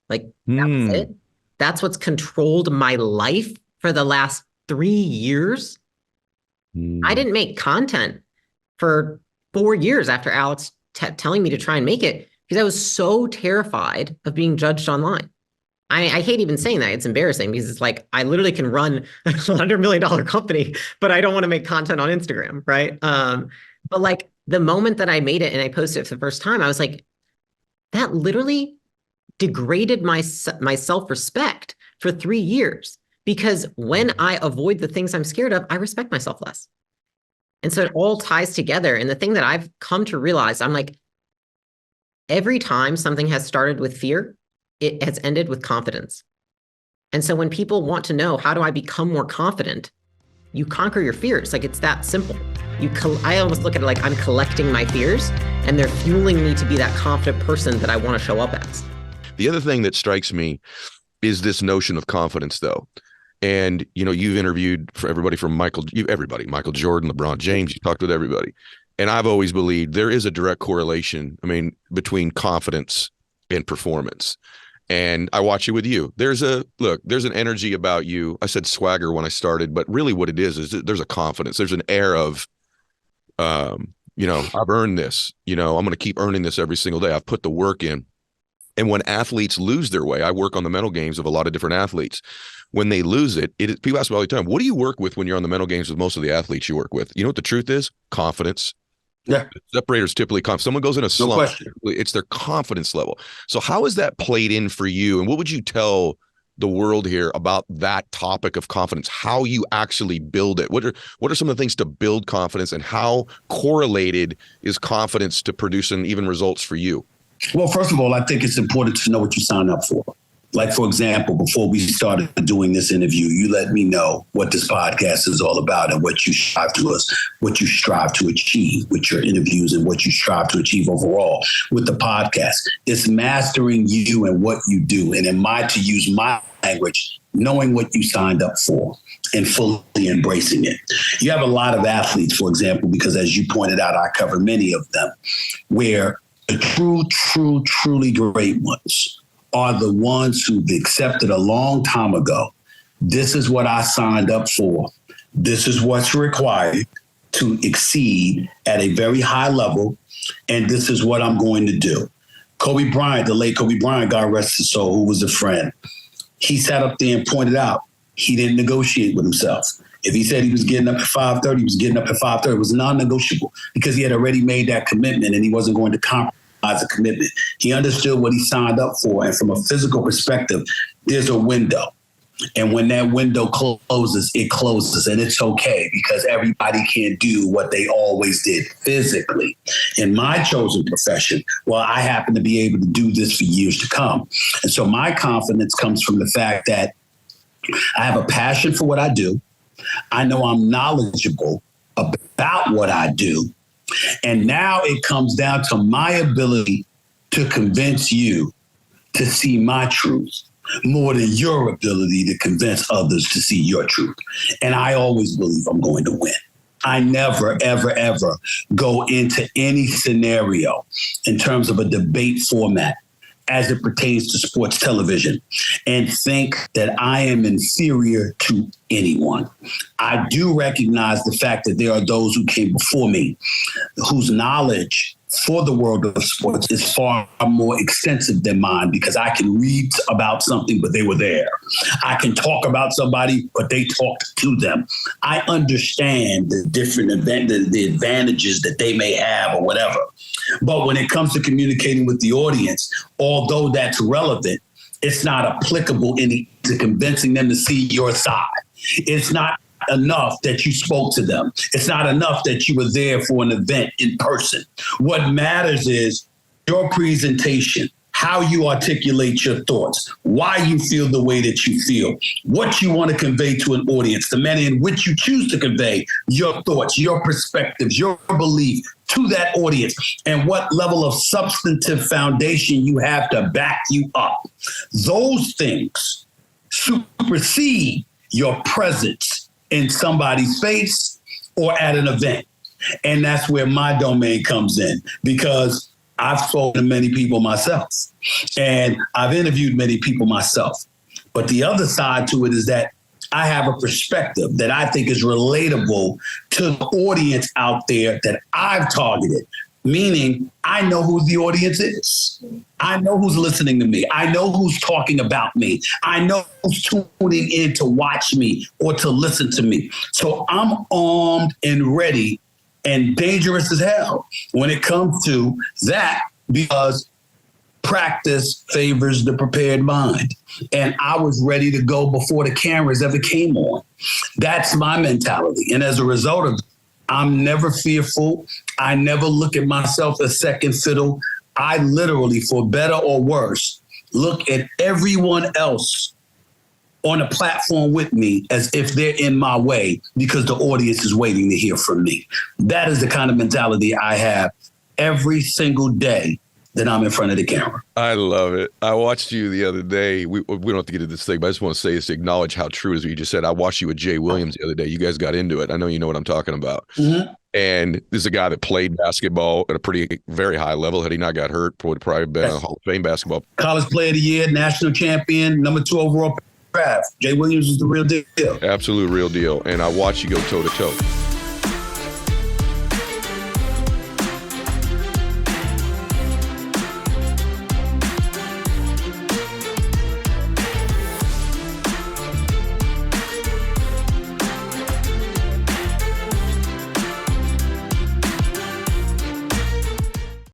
Like, that was it. That's what's controlled my life for the last 3 years. I didn't make content for 4 years after Alex telling me to try and make it because I was so terrified of being judged online. I hate even saying that. It's embarrassing because it's like I literally can run a $100 million company, but I don't want to make content on Instagram, right? But like the moment that I made it and I posted it for the first time, I was like, that literally degraded my self-respect for 3 years, because when I avoid the things I'm scared of, I respect myself less. And so it all ties together. And the thing that I've come to realize, I'm like, every time something has started with fear, it has ended with confidence. And so when people want to know, how do I become more confident? You conquer your fears. Like, it's that simple. I almost look at it like I'm collecting my fears and they're fueling me to be that confident person that I want to show up as. The other thing that strikes me is this notion of confidence, though. And, you've interviewed for everybody from Michael Jordan, LeBron James, you talked with everybody. And I've always believed there is a direct correlation, between confidence and performance. And I watch it with you. There's an energy about you. I said swagger when I started, but really what it is there's a confidence. There's an air of, I've earned this, I'm going to keep earning this every single day. I've put the work in. And when athletes lose their way, I work on the mental games of a lot of different athletes. When they lose it, people ask me all the time, what do you work with when you're on the mental games with most of the athletes you work with? You know what the truth is? Confidence. Yeah. The separators typically someone goes in a slump. No question. It's their confidence level. So how is that played in for you? And what would you tell the world here about that topic of confidence, how you actually build it? What are some of the things to build confidence, and how correlated is confidence to producing even results for you? Well, first of all, I think it's important to know what you sign up for. Like, for example, before we started doing this interview, you let me know what this podcast is all about and what you strive to achieve with your interviews and what you strive to achieve overall with the podcast. It's mastering you and what you do. And to use my language, knowing what you signed up for and fully embracing it. You have a lot of athletes, for example, because as you pointed out, I cover many of them, where the truly great ones are the ones who've accepted a long time ago. This is what I signed up for. This is what's required to exceed at a very high level. And this is what I'm going to do. Kobe Bryant, the late Kobe Bryant, God rest his soul, who was a friend, he sat up there and pointed out he didn't negotiate with himself. If he said he was getting up at 5:30, he was getting up at 5:30. It was non-negotiable because he had already made that commitment and he wasn't going to compromise a commitment. He understood what he signed up for. And from a physical perspective, there's a window. And when that window closes, it closes. And it's okay because everybody can't do what they always did physically. In my chosen profession, well, I happen to be able to do this for years to come. And so my confidence comes from the fact that I have a passion for what I do. I know I'm knowledgeable about what I do. And now it comes down to my ability to convince you to see my truth, more than your ability to convince others to see your truth. And I always believe I'm going to win. I never, ever, ever go into any scenario in terms of a debate format as it pertains to sports television and think that I am inferior to anyone. I do recognize the fact that there are those who came before me whose knowledge for the world of sports is far more extensive than mine, because I can read about something, but they were there. I can talk about somebody, but they talked to them. I understand the different the advantages that they may have or whatever. But when it comes to communicating with the audience, although that's relevant, it's not applicable to convincing them to see your side. It's not enough that you spoke to them. It's not enough that you were there for an event in person. What matters is your presentation, how you articulate your thoughts, why you feel the way that you feel, what you want to convey to an audience, the manner in which you choose to convey your thoughts, your perspectives, your belief to that audience, and what level of substantive foundation you have to back you up. Those things supersede your presence in somebody's face or at an event. And that's where my domain comes in, because I've spoken to many people myself and I've interviewed many people myself. But the other side to it is that I have a perspective that I think is relatable to the audience out there that I've targeted. Meaning, I know who the audience is. I know who's listening to me. I know who's talking about me. I know who's tuning in to watch me or to listen to me. So I'm armed and ready and dangerous as hell when it comes to that, because practice favors the prepared mind. And I was ready to go before the cameras ever came on. That's my mentality. And as a result of I'm never fearful. I never look at myself as second fiddle. I literally, for better or worse, look at everyone else on a platform with me as if they're in my way, because the audience is waiting to hear from me. That is the kind of mentality I have every single day that I'm in front of the camera. I love it. I watched you the other day. We don't have to get into this thing, but I just want to say this to acknowledge how true it is what you just said. I watched you with Jay Williams the other day. You guys got into it. I know you know what I'm talking about. Mm-hmm. And this is a guy that played basketball at a very high level. Had he not got hurt, would probably been a Hall of Fame basketball. College Player of the Year, national champion, number 2 overall draft. Jay Williams is the real deal. Absolute real deal. And I watched you go toe to toe.